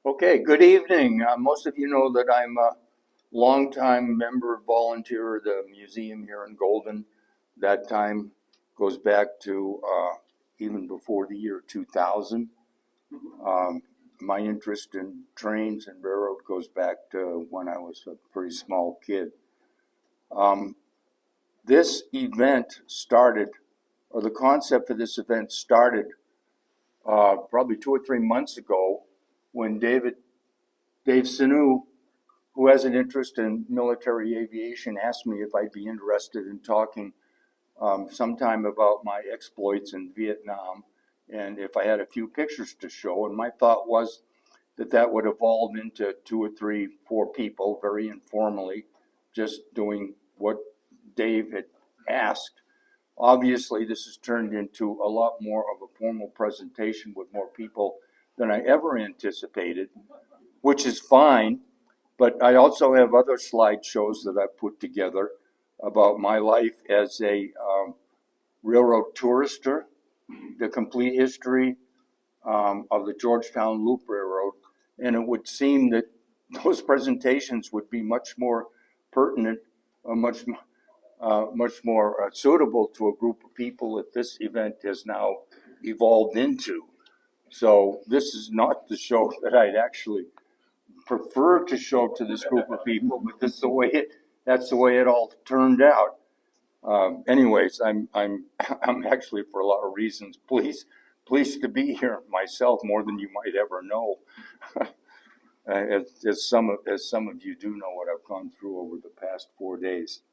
Okay, good evening. Most of you know that I'm a longtime member volunteer of the museum here in Golden. That time goes back to even before the year 2000. My interest in trains and railroad goes back to when I was a pretty small kid. Um, this event started, or the concept for this event started probably 2 or 3 months ago when Dave Sanu, who has an interest in military aviation, asked me if I'd be interested in talking sometime about my exploits in Vietnam and if I had a few pictures to show. And my thought was that would evolve into 2 or 3, 4 people very informally, just doing what Dave had asked. Obviously, this has turned into a lot more of a formal presentation with more people than I ever anticipated, which is fine. But I also have other slideshows that I've put together about my life as a railroad tourister, the complete history of the Georgetown Loop Railroad. And it would seem that those presentations would be much more pertinent, much more suitable to a group of people that this event has now evolved into. So this is not the show that I'd actually prefer to show to this group of people, but that's the way it all turned out. Anyways, I'm actually, for a lot of reasons, pleased to be here myself, more than you might ever know. as some of you do know what I've gone through over the past 4 days.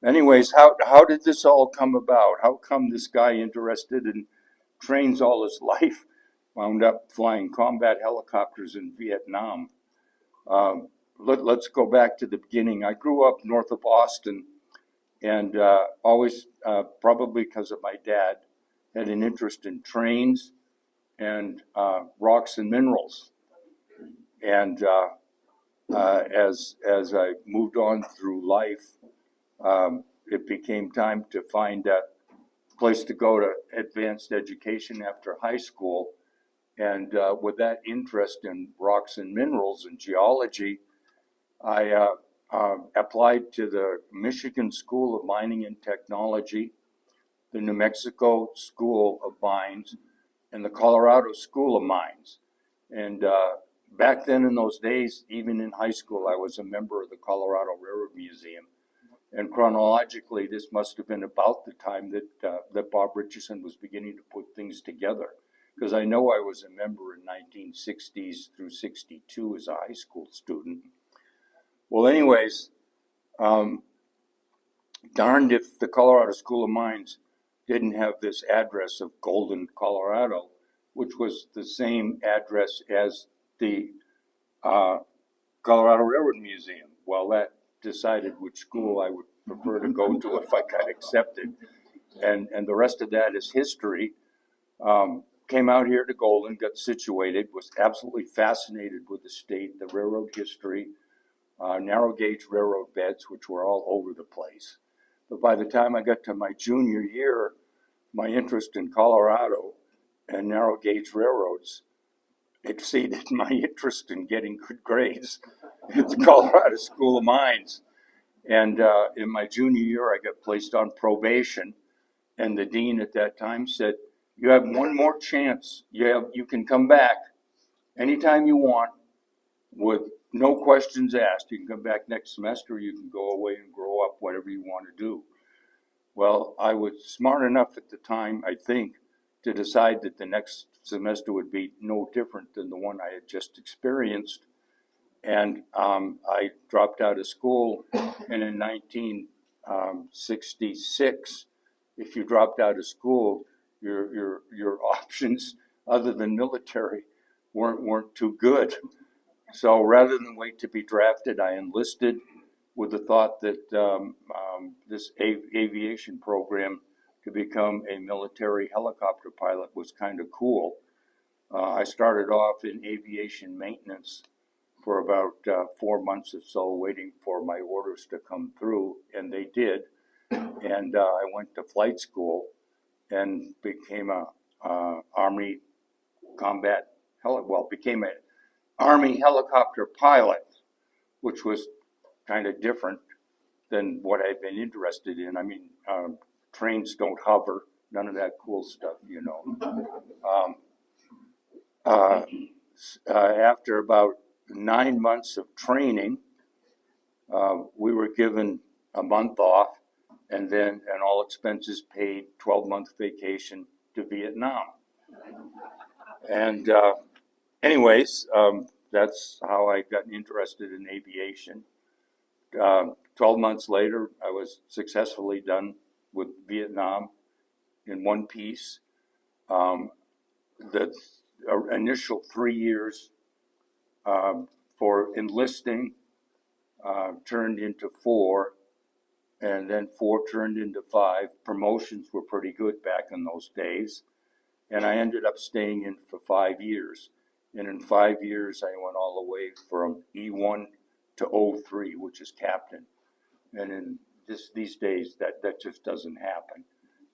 Anyways, how did this all come about? How come this guy interested in trains all his life wound up flying combat helicopters in Vietnam? Let's go back to the beginning. I grew up north of Boston, and always, probably because of my dad, had an interest in trains and rocks and minerals. And as I moved on through life, it became time to find a place to go to advanced education after high school. And with that interest in rocks and minerals and geology, I applied to the Michigan School of Mining and Technology, the New Mexico School of Mines, and the Colorado School of Mines. And back then, in those days, even in high school, I was a member of the Colorado Railroad Museum. And chronologically, this must have been about the time that Bob Richardson was beginning to put things together, because I know I was a member in 1960s through 62 as a high school student. Well, anyways, darned if the Colorado School of Mines didn't have this address of Golden, Colorado, which was the same address as the Colorado Railroad Museum. Well, that decided which school I would prefer to go to if I got accepted. And the rest of that is history. Came out here to Golden, got situated, was absolutely fascinated with the state, the railroad history, narrow gauge railroad beds, which were all over the place. But by the time I got to my junior year, my interest in Colorado and narrow gauge railroads exceeded my interest in getting good grades at the Colorado School of Mines. And in my junior year, I got placed on probation, and the dean at that time said, "You have one more chance. You can come back anytime you want with no questions asked. You can come back next semester, you can go away and grow up, whatever you want to do." Well, I was smart enough at the time, I think, to decide that the next semester would be no different than the one I had just experienced. And I dropped out of school, and in 1966, if you dropped out of school, your options other than military weren't too good. So rather than wait to be drafted, I enlisted with the thought that this aviation program to become a military helicopter pilot was kind of cool. I started off in aviation maintenance for about 4 months or so, waiting for my orders to come through, and they did. And I went to flight school and became a Army combat became an Army helicopter pilot, which was kind of different than what I've been interested in. I mean, trains don't hover, none of that cool stuff, you know. After about 9 months of training, we were given a month off and then an all expenses paid 12-month vacation to Vietnam. And anyways, that's how I got interested in aviation. 12 months later, I was successfully done with Vietnam in one piece. The initial 3 years for enlisting turned into 4, and then 4 turned into 5. Promotions were pretty good back in those days, and I ended up staying in for 5 years. And in 5 years, I went all the way from E1 to O3, which is captain. And in these days, that just doesn't happen.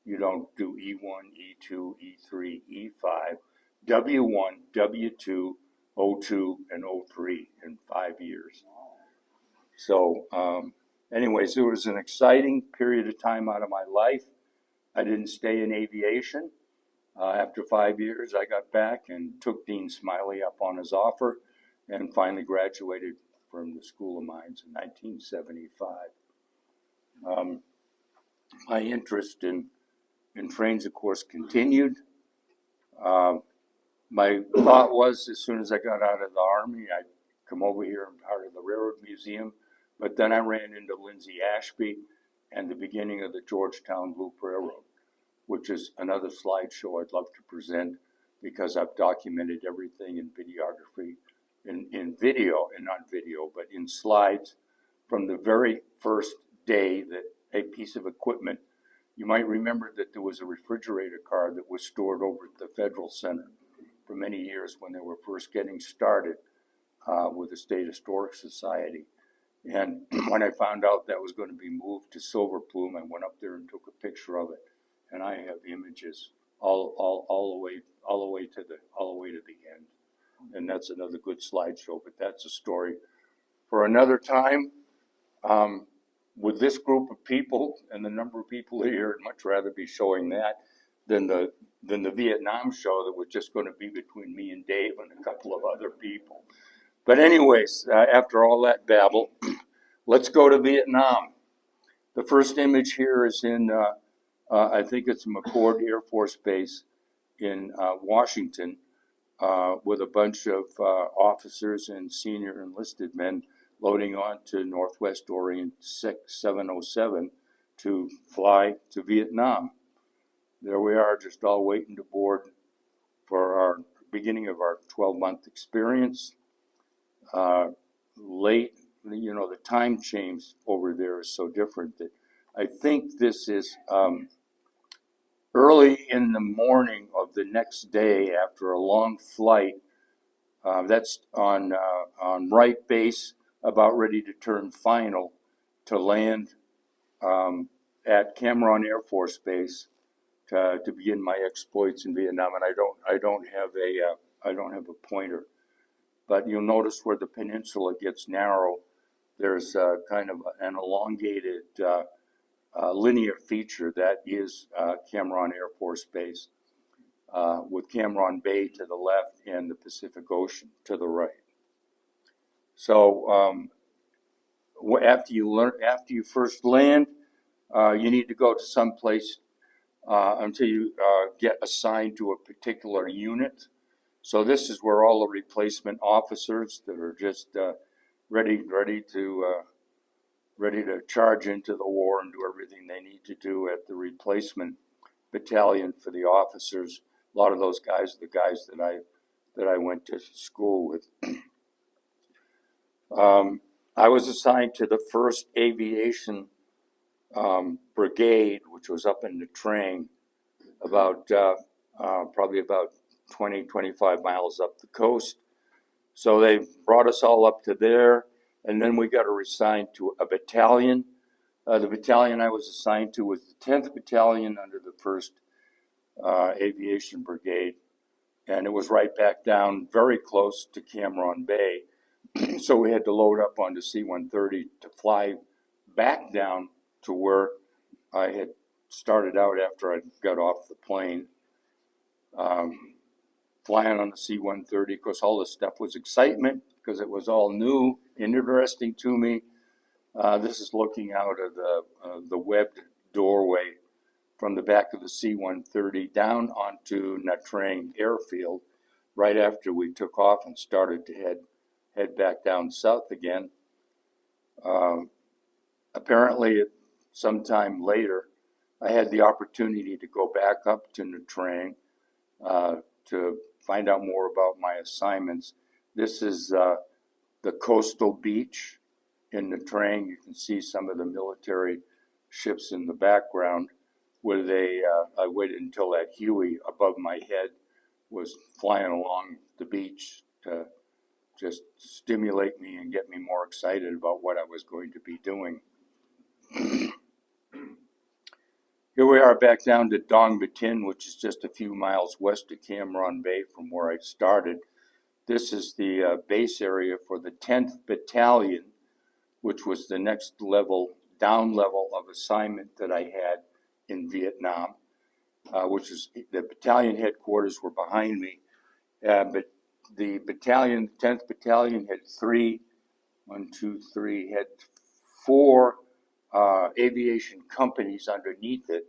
You don't do E1, E2, E3, E5, W1, W2, O2, and O3 in 5 years. So anyways, it was an exciting period of time out of my life. I didn't stay in aviation. After 5 years, I got back and took Dean Smiley up on his offer and finally graduated from the School of Mines in 1975. My interest in trains, of course, continued. My thought was, as soon as I got out of the Army, I'd come over here and part of the Railroad Museum. But then I ran into Lindsay Ashby and the beginning of the Georgetown Loop Railroad, which is another slideshow I'd love to present because I've documented everything in videography, in video, and not video, but in slides from the very first day that a piece of equipment. You might remember that there was a refrigerator car that was stored over at the Federal Center for many years when they were first getting started with the State Historic Society. And when I found out that was going to be moved to Silver Plume, I went up there and took a picture of it. And I have images all the way to the end. And that's another good slideshow, but that's a story for another time. With this group of people and the number of people here, I'd much rather be showing that than the Vietnam show that was just going to be between me and Dave and a couple of other people. But anyways, after all that babble, let's go to Vietnam. The first image here is in, I think it's McCord Air Force Base in Washington, with a bunch of officers and senior enlisted men loading on to Northwest Orient 707 to fly to Vietnam. There we are, just all waiting to board for our beginning of our 12-month experience. Late, you know, the time change over there is so different that I think this is early in the morning of the next day after a long flight. That's on Wright Base, about ready to turn final to land at Cam Ranh Air Force Base to begin my exploits in Vietnam. And I don't have a pointer, but you'll notice where the peninsula gets narrow, there's kind of an elongated linear feature that is Cam Ranh Air Force Base, with Cam Ranh Bay to the left and the Pacific Ocean to the right. So after you first land, you need to go to some place until you get assigned to a particular unit. So this is where all the replacement officers that are just ready to charge into the war and do everything they need to do at the replacement battalion for the officers. A lot of those guys are the guys that I went to school with. I was assigned to the 1st Aviation Brigade, which was up in Nha Trang, probably about 20-25 miles up the coast. So they brought us all up to there, and then we got assigned to a battalion. The battalion I was assigned to was the 10th Battalion under the 1st Aviation Brigade, and it was right back down very close to Cameron Bay. So we had to load up onto C-130 to fly back down to where I had started out after I got off the plane. Flying on the C-130, of course, all this stuff was excitement because it was all new and interesting to me. This is looking out of the webbed doorway from the back of the C-130 down onto Nha Trang Airfield right after we took off and started to head back down south again. Apparently, sometime later, I had the opportunity to go back up to Nha Trang to find out more about my assignments. This is the coastal beach in Nha Trang. You can see some of the military ships in the background where I waited until that Huey above my head was flying along the beach to just stimulate me and get me more excited about what I was going to be doing. Here we are back down to Dong Batin, which is just a few miles west of Cam Ranh Bay from where I started. This is the base area for the 10th Battalion, which was the next level, down level of assignment that I had in Vietnam, which is the battalion headquarters were behind me. But the battalion, 10th Battalion, had had four aviation companies underneath it.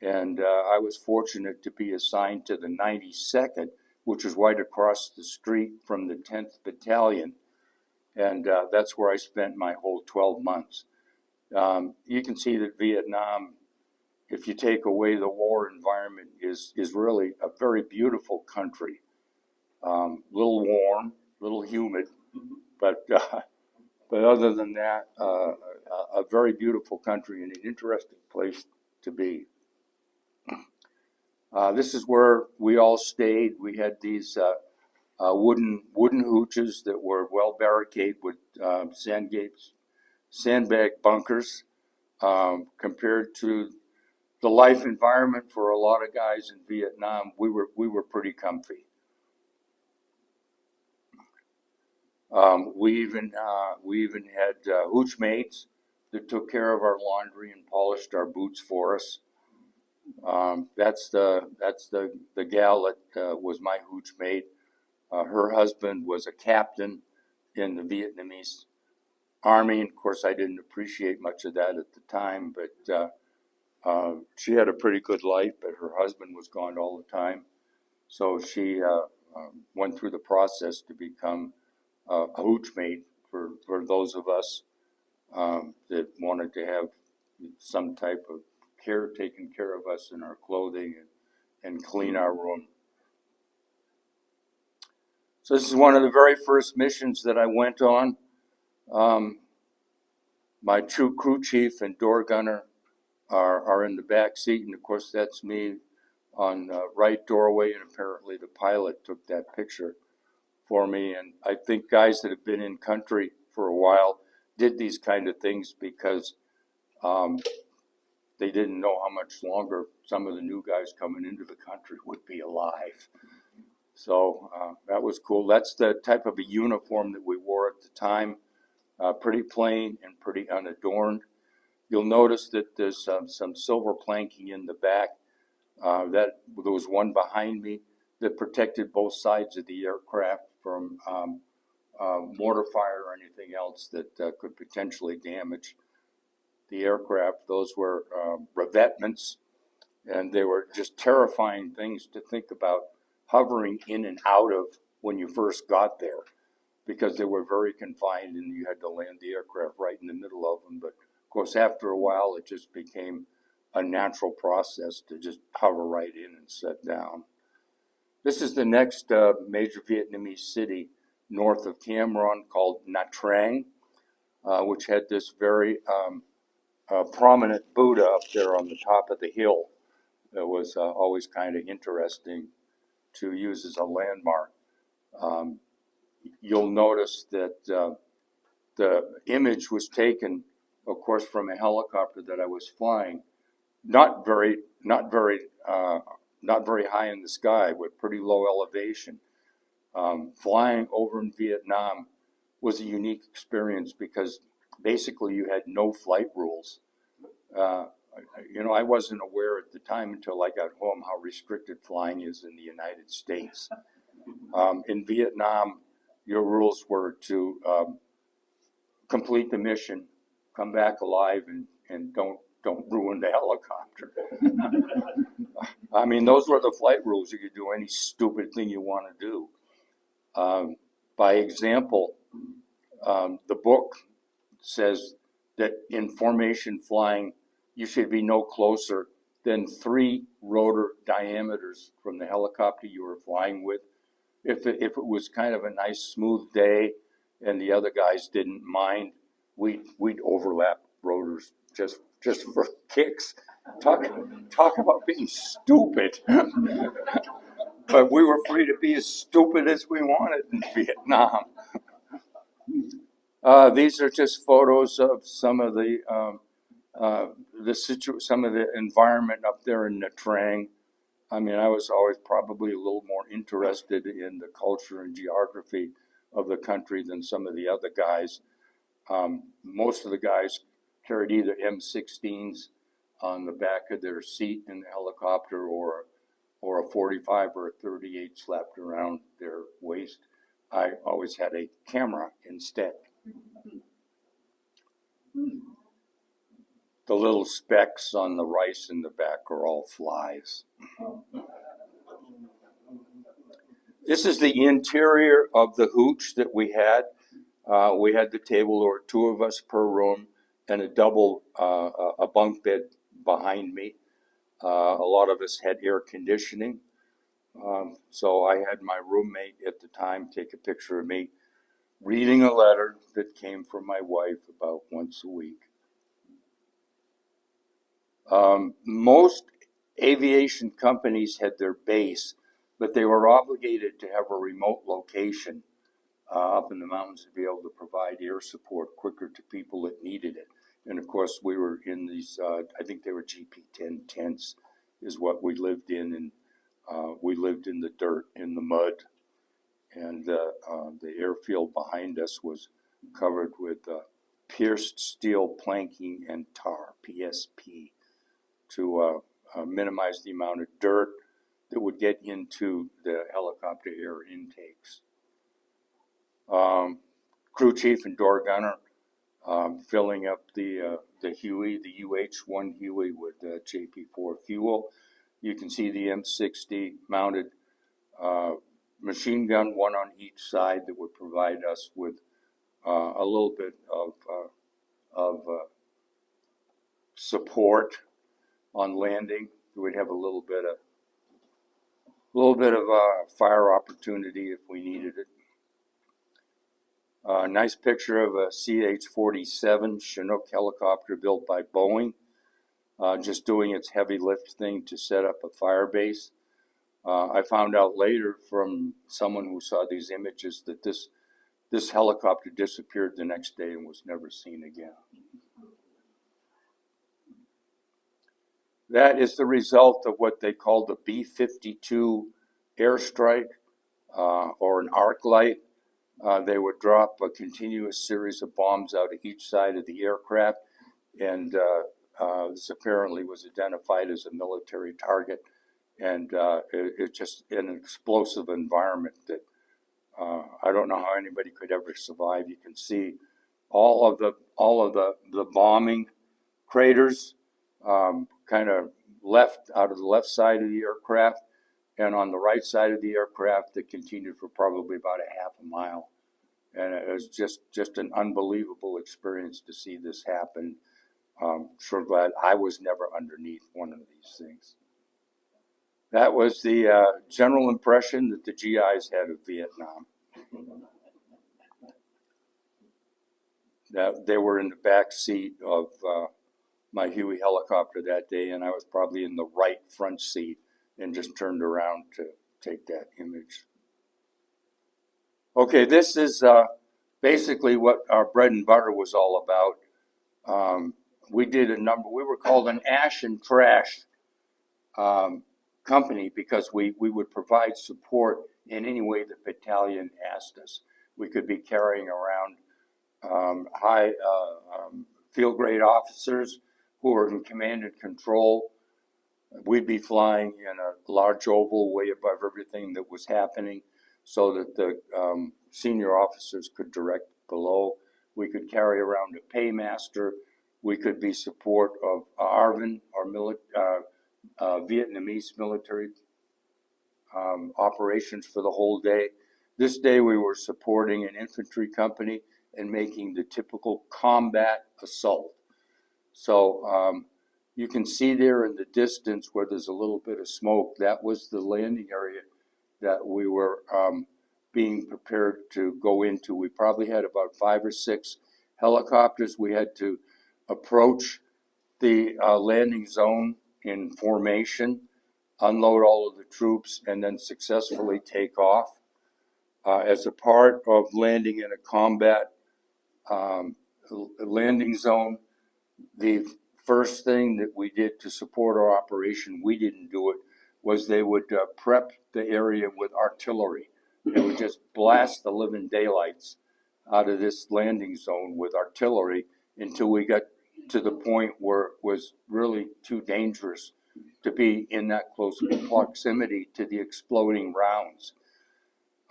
And I was fortunate to be assigned to the 92nd, which is right across the street from the 10th Battalion. And that's where I spent my whole 12 months. You can see that Vietnam, if you take away the war environment, is really a very beautiful country. Little warm, little humid, but other than that, a very beautiful country and an interesting place to be. This is where we all stayed. We had these wooden hooches that were well barricaded with sandbag bunkers. Compared to the life environment for a lot of guys in Vietnam, we were pretty comfy. We even had hooch maids that took care of our laundry and polished our boots for us. That's the gal that was my hooch mate. Her husband was a captain in the Vietnamese Army. And of course, I didn't appreciate much of that at the time, but she had a pretty good life, but her husband was gone all the time. So she went through the process to become a hooch mate for those of us that wanted to have some type of care taken care of us in our clothing and clean our room. So this is one of the very first missions that I went on. My crew chief and door gunner are in the back seat, and of course that's me on the right doorway, and apparently the pilot took that picture for me. And I think guys that have been in country for a while did these kind of things because they didn't know how much longer some of the new guys coming into the country would be alive. So that was cool. That's the type of a uniform that we wore at the time, pretty plain and pretty unadorned. You'll notice that there's some silver planking in the back. There was one behind me that protected both sides of the aircraft from mortar fire or anything else that could potentially damage the aircraft. Those were revetments, and they were just terrifying things to think about hovering in and out of when you first got there, because they were very confined and you had to land the aircraft right in the middle of them. But of course, after a while, it just became a natural process to just hover right in and set down. This is the next major Vietnamese city north of Cam Ranh called Nha Trang, which had this very prominent Buddha up there on the top of the hill. It was always kind of interesting to use as a landmark. You'll notice that the image was taken, of course, from a helicopter that I was flying, not very not very high in the sky with pretty low elevation. Flying over in Vietnam was a unique experience because basically you had no flight rules. I wasn't aware at the time until I got home how restricted flying is in the United States. In Vietnam, your rules were to complete the mission, come back alive, and don't ruin the helicopter. I mean, those were the flight rules. You could do any stupid thing you want to do. By example, the book says that in formation flying, you should be no closer than 3 rotor diameters from the helicopter you were flying with. If it was kind of a nice smooth day and the other guys didn't mind, we'd overlap rotors just for kicks. Talk about being stupid. But we were free to be as stupid as we wanted in Vietnam. These are just photos of some of the some of the environment up there in Nha Trang. I mean, I was always probably a little more interested in the culture and geography of the country than some of the other guys. Most of the guys carried either M16s on the back of their seat in the helicopter or a 45 or a 38 slapped around their waist. I always had a camera instead. The little specks on the rice in the back are all flies. This is the interior of the hooch that we had. We had the table, or 2 of us per room, and a bunk bed behind me. A lot of us had air conditioning. So I had my roommate at the time take a picture of me reading a letter that came from my wife about once a week. Most aviation companies had their base, but they were obligated to have a remote location up in the mountains to be able to provide air support quicker to people that needed it. And of course, we were in these, I think they were GP-10 tents is what we lived in. And we lived in the dirt, in the mud. And the airfield behind us was covered with pierced steel planking and tar, PSP, to minimize the amount of dirt that would get into the helicopter air intakes. Crew chief and door gunner filling up the Huey, the UH-1 Huey with JP-4 fuel. You can see the M60 mounted machine gun, 1 on each side, that would provide us with a little bit of support on landing. We'd have a little bit of fire opportunity if we needed it. Nice picture of a CH-47 Chinook helicopter built by Boeing, just doing its heavy lift thing to set up a fire base. I found out later from someone who saw these images that this helicopter disappeared the next day and was never seen again. That is the result of what they call the B-52 airstrike or an arc light. They would drop a continuous series of bombs out of each side of the aircraft, and this apparently was identified as a military target, and it's just an explosive environment that I don't know how anybody could ever survive. You can see all of the bombing craters kind of left out of the left side of the aircraft, and on the right side of the aircraft that continued for probably about a half a mile. And it was just an unbelievable experience to see this happen. Sure glad I was never underneath one of these things. That was the general impression that the GIs had of Vietnam. That they were in the back seat of my Huey helicopter that day, and I was probably in the right front seat and just turned around to take that image. Okay, this is basically what our bread and butter was all about. We did we were called an ash and trash company because we would provide support in any way the battalion asked us. We could be carrying around high field grade officers who are in command and control. We'd be flying in a large oval way above everything that was happening so that the senior officers could direct below. We could carry around a paymaster. We could be support of ARVN, our Vietnamese military operations for the whole day. This day we were supporting an infantry company and making the typical combat assault. So you can see there in the distance where there's a little bit of smoke, that was the landing area that we were being prepared to go into. We probably had about 5 or 6 helicopters. We had to approach the landing zone in formation, unload all of the troops, and then successfully take off. As a part of landing in a combat landing zone, the first thing that we did to support our operation, we didn't do it, was they would prep the area with artillery. They would just blast the living daylights out of this landing zone with artillery until we got to the point where it was really too dangerous to be in that close proximity to the exploding rounds.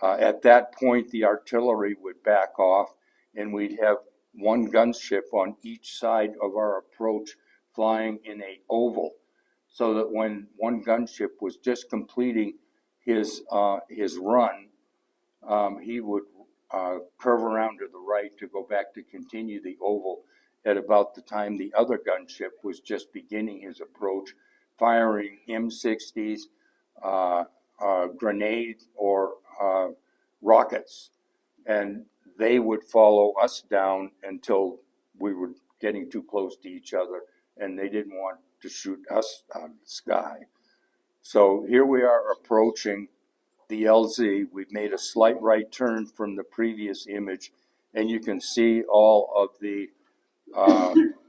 At that point, the artillery would back off, and we'd have one gunship on each side of our approach flying in a oval, so that when one gunship was just completing his run, he would curve around to the right to go back to continue the oval at about the time the other gunship was just beginning his approach, firing M60s, grenades, or rockets. And they would follow us down until we were getting too close to each other, and they didn't want to shoot us out of the sky. So here we are approaching the LZ. We've made a slight right turn from the previous image, and you can see all of the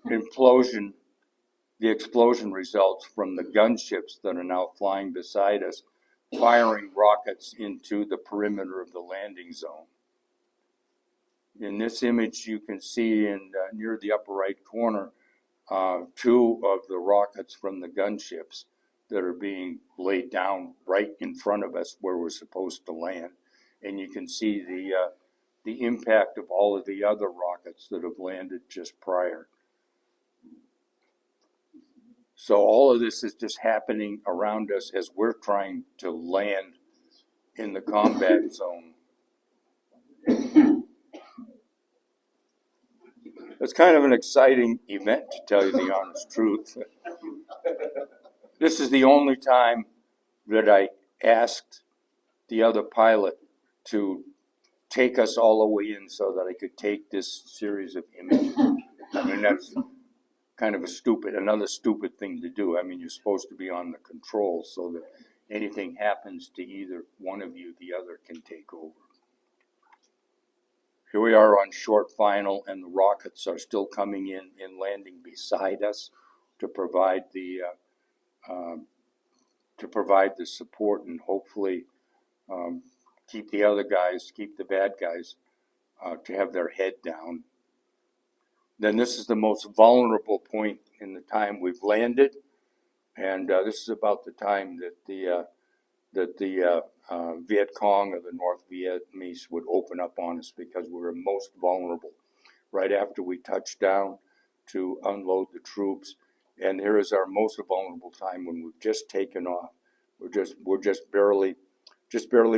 explosion results from the gunships that are now flying beside us, firing rockets into the perimeter of the landing zone. In this image, you can see in near the upper right corner 2 of the rockets from the gunships that are being laid down right in front of us where we're supposed to land. And you can see the impact of all of the other rockets that have landed just prior. So all of this is just happening around us as we're trying to land in the combat zone. It's kind of an exciting event, to tell you the honest truth. This is the only time that I asked the other pilot to take us all the way in so that I could take this series of images. I mean, that's kind of another stupid thing to do. I mean, you're supposed to be on the controls so that anything happens to either one of you, the other can take over. Here we are on short final, and the rockets are still coming in and landing beside us to provide the support and hopefully keep the bad guys to have their head down. Then this is the most vulnerable point in the time we've landed, and this is about the time that the Viet Cong or the North Vietnamese would open up on us, because we were most vulnerable right after we touched down to unload the troops. And here is our most vulnerable time when we've just taken off. We're just barely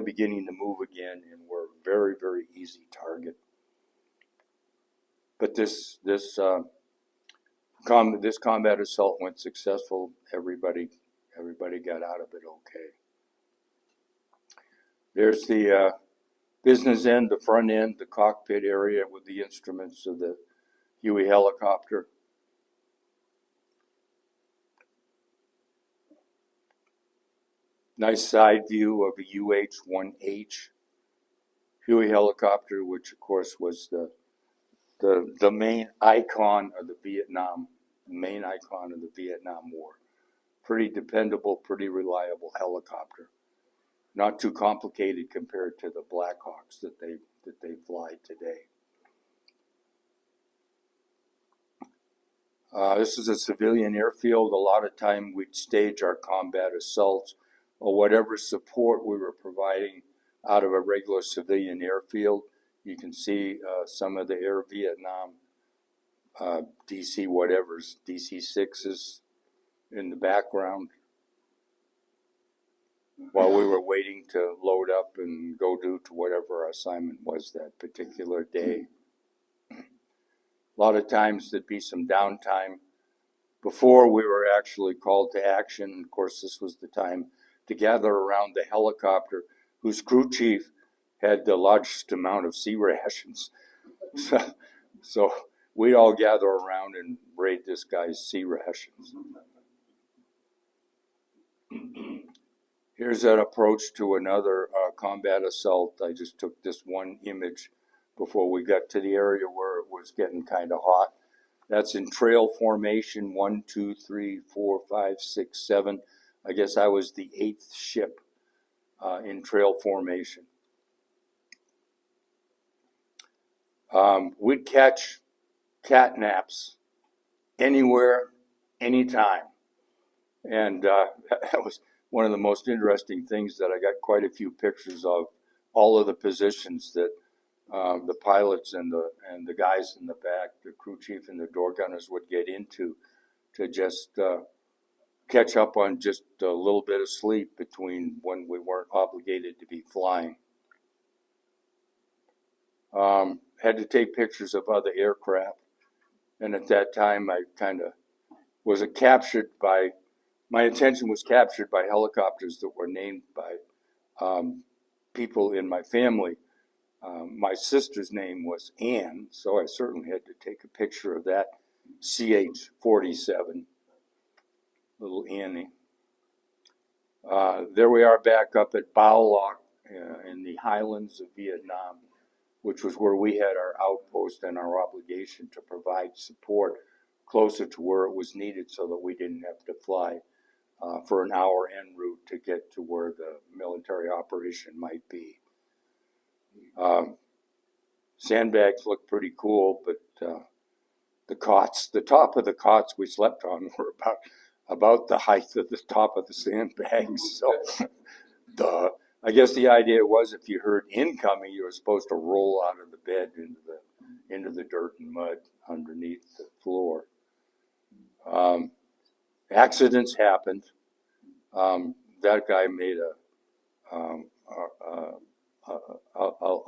beginning to move again, and we're a very, very easy target. But this combat assault went successful. Everybody got out of it okay. There's the business end, the front end, the cockpit area with the instruments of the Huey helicopter. Nice side view of a UH-1H Huey helicopter, which of course was the main icon of the Vietnam War pretty dependable, pretty reliable helicopter. Not too complicated compared to the Blackhawks that they fly today. This is a civilian airfield. A lot of time we'd stage our combat assaults or whatever support we were providing out of a regular civilian airfield. You can see some of the Air Vietnam DC whatevers, DC-6s in the background while we were waiting to load up and go do to whatever our assignment was that particular day. A lot of times there'd be some downtime before we were actually called to action. Of course, this was the time to gather around the helicopter whose crew chief had the largest amount of sea rations. So we'd all gather around and raid this guy's sea rations. Here's an approach to another combat assault. I just took this one image before we got to the area where it was getting kind of hot. That's in trail formation, 1, 2, 3, 4, 5, 6, 7. I guess I was the 8th ship in trail formation. We'd catch catnaps anywhere, anytime. And that was one of the most interesting things that I got quite a few pictures of, all of the positions that the pilots and the guys in the back, the crew chief and the door gunners would get into to just catch up on just a little bit of sleep between when we weren't obligated to be flying. Had to take pictures of other aircraft, and at that time I kind of was captured by, my attention was captured by helicopters that were named by people in my family. My sister's name was Ann, so I certainly had to take a picture of that CH-47, little Annie. There we are back up at Bao Loc in the highlands of Vietnam, which was where we had our outpost and our obligation to provide support closer to where it was needed so that we didn't have to fly for an hour en route to get to where the military operation might be. Sandbags looked pretty cool, but the top of the cots we slept on were about the height of the top of the sandbags. So I guess the idea was if you heard incoming, you were supposed to roll out of the bed into the dirt and mud underneath the floor. Accidents happened. That guy made a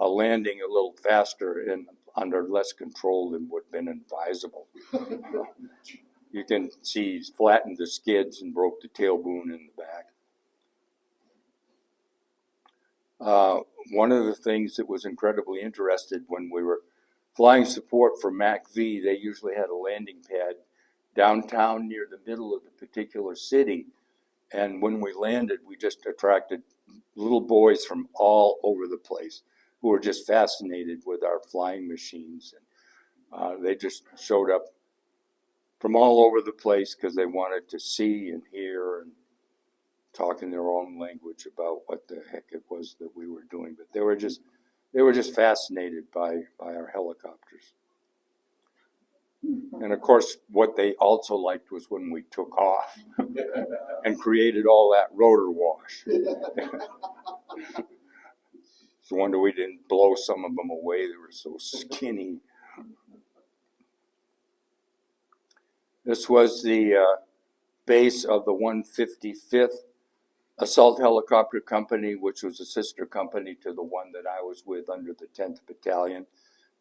landing a little faster and under less control than would have been advisable. You can see he's flattened the skids and broke the tail boom in the back. One of the things that was incredibly interesting when we were flying support for MAC-V, they usually had a landing pad downtown near the middle of the particular city. And when we landed, we just attracted little boys from all over the place who were just fascinated with our flying machines. And they just showed up from all over the place because they wanted to see and hear and talk in their own language about what the heck it was that we were doing. But they were just fascinated by our helicopters. And of course, what they also liked was when we took off and created all that rotor wash. It's a wonder we didn't blow some of them away. They were so skinny. This was the base of the 155th Assault Helicopter Company, which was a sister company to the one that I was with under the 10th Battalion.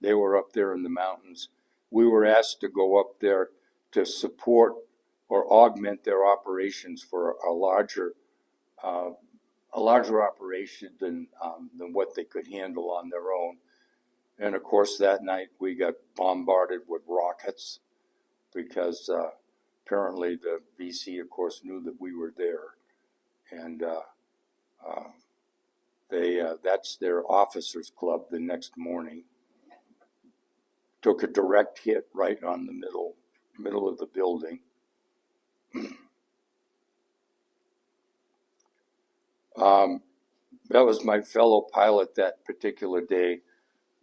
They were up there in the mountains. We were asked to go up there to support or augment their operations for a larger operation than what they could handle on their own. And of course, that night we got bombarded with rockets because apparently the VC, of course, knew that we were there, and that's their officers' club the next morning. Took a direct hit right on the middle of the building. That was my fellow pilot that particular day.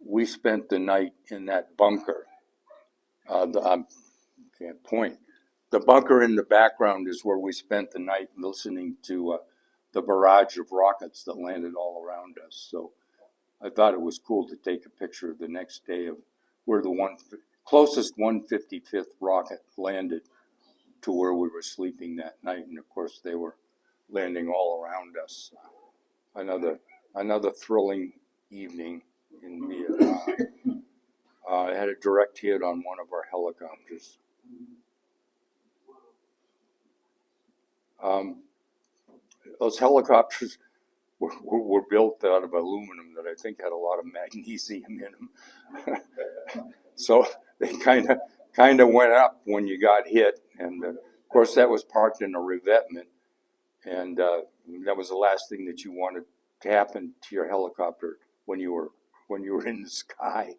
We spent the night in that bunker. Can't point. The bunker in the background is where we spent the night listening to the barrage of rockets that landed all around us. So I thought it was cool to take a picture the next day of where the closest 155th rocket landed to where we were sleeping that night. And of course, they were landing all around us. Another thrilling evening in Vietnam. I had a direct hit on one of our helicopters. Those helicopters were built out of aluminum that I think had a lot of magnesium in them. So they kind of went up when you got hit. And of course, that was parked in a revetment. And that was the last thing that you wanted to happen to your helicopter when you were in the sky.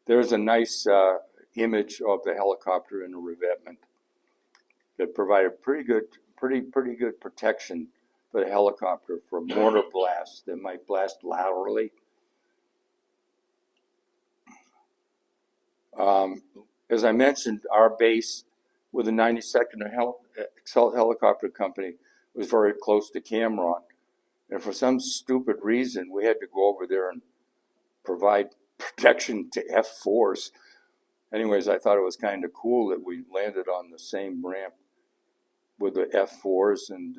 There's a nice image of the helicopter in a revetment that provided pretty good protection for the helicopter from mortar blasts that might blast laterally. As I mentioned, our base with the 92nd Assault Helicopter Company was very close to Cameron. And for some stupid reason, we had to go over there and provide protection to F-4s. Anyways, I thought it was kind of cool that we landed on the same ramp with the F-4s, and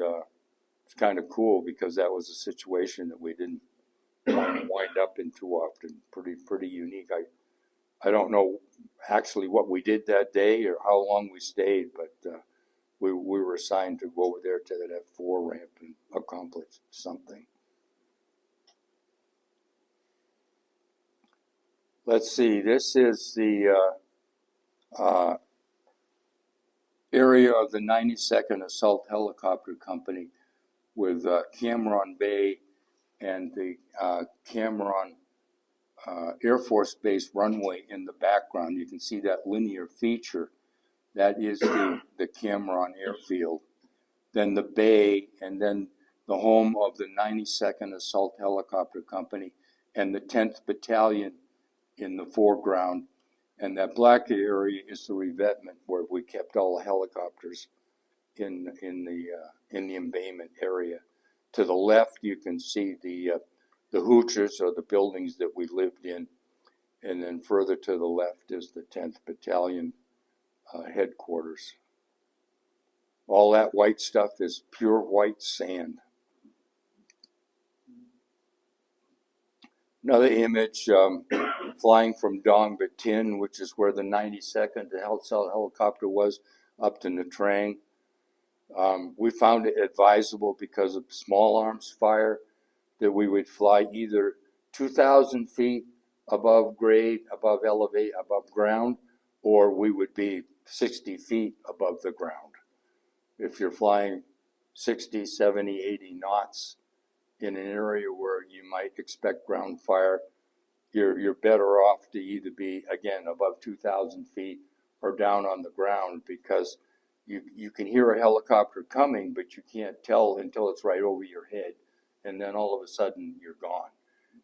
it's kind of cool because that was a situation that we didn't wind up in too often. Pretty unique. I don't know actually what we did that day or how long we stayed, but we were assigned to go over there to that F-4 ramp and accomplish something. Let's see, this is the area of the 92nd Assault Helicopter Company with Cameron Bay and the Cameron Air Force Base runway in the background. You can see that linear feature. That is the Cameron Airfield. Then the bay, and then the home of the 92nd Assault Helicopter Company and the 10th Battalion in the foreground. And that black area is the revetment where we kept all the helicopters in the embayment area. To the left, you can see the hoochers, or the buildings that we lived in. And then further to the left is the 10th Battalion headquarters. All that white stuff is pure white sand. Another image, flying from Dong Ba Tin, which is where the 92nd Assault Helicopter was, up to Nha Trang. We found it advisable because of small arms fire that we would fly either 2,000 feet above grade, above ground, or we would be 60 feet above the ground. If you're flying 60, 70, 80 knots in an area where you might expect ground fire, you're better off to either be, again, above 2,000 feet or down on the ground, because you can hear a helicopter coming, but you can't tell until it's right over your head. And then all of a sudden, you're gone.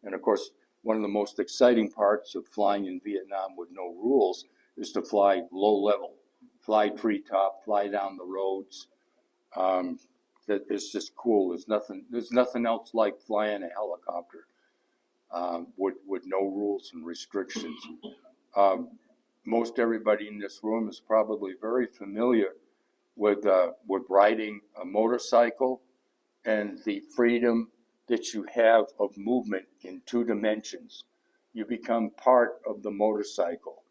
And of course, one of the most exciting parts of flying in Vietnam with no rules is to fly low level, fly treetop, fly down the roads. That is just cool. There's nothing else like flying a helicopter with no rules and restrictions. Most everybody in this room is probably very familiar with riding a motorcycle and the freedom that you have of movement in 2 dimensions. You become part of the motorcycle.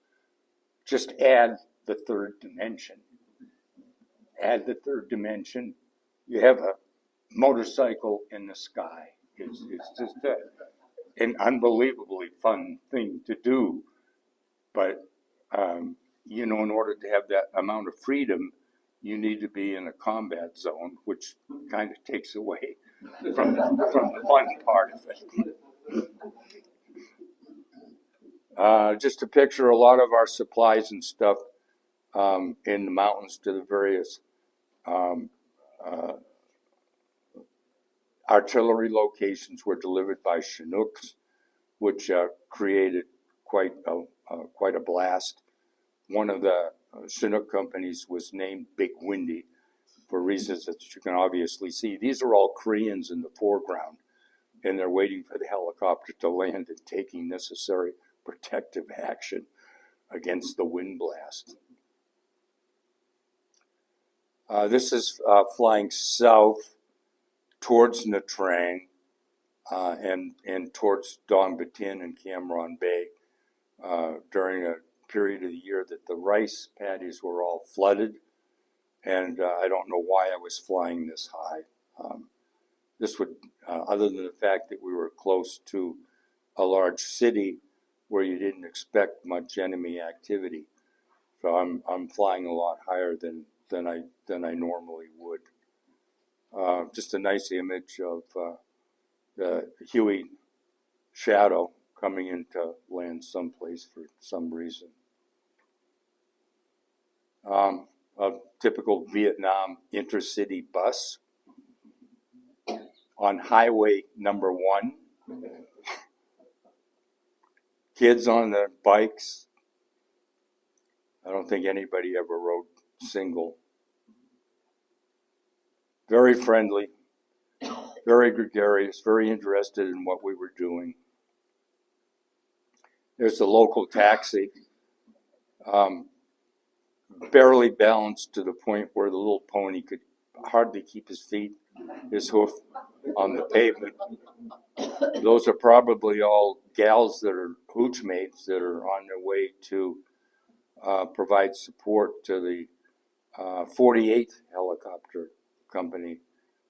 Just add the 3rd dimension. Add the 3rd dimension. You have a motorcycle in the sky. It's just an unbelievably fun thing to do. But, in order to have that amount of freedom, you need to be in a combat zone, which kind of takes away from the fun part of it. Just to picture a lot of our supplies and stuff in the mountains to the various artillery locations were delivered by Chinooks, which created quite a blast. One of the Chinook companies was named Big Windy for reasons that you can obviously see. These are all Koreans in the foreground, and they're waiting for the helicopter to land and taking necessary protective action against the wind blast. This is flying south towards Nha Trang and towards Dong Batin and Cam Ranh Bay during a period of the year that the rice paddies were all flooded, and I don't know why I was flying this high. This would, other than the fact that we were close to a large city where you didn't expect much enemy activity, so I'm flying a lot higher than I normally would. Just a nice image of the Huey shadow coming into land someplace for some reason. A typical Vietnam intercity bus on highway number 1. Kids on the bikes. I don't think anybody ever rode single. Very friendly, very gregarious, very interested in what we were doing. There's the local taxi, barely balanced to the point where the little pony could hardly keep his hoof on the pavement. Those are probably all gals that are hooch mates that are on their way to provide support to the 48th helicopter company,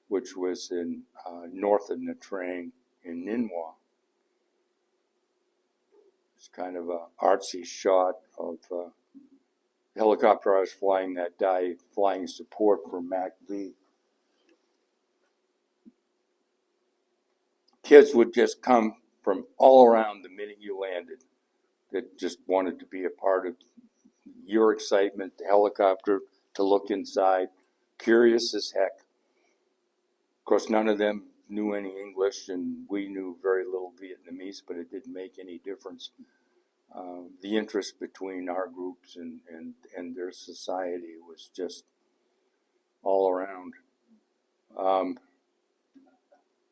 which was in north of Nha Trang in Ninh Hoa. It's kind of an artsy shot of the helicopter I was flying that day, flying support for MAC-V. Kids would just come from all around the minute you landed that just wanted to be a part of your excitement, the helicopter, to look inside, curious as heck. Of course, none of them knew any English, and we knew very little Vietnamese, but it didn't make any difference. The interest between our groups and their society was just all around.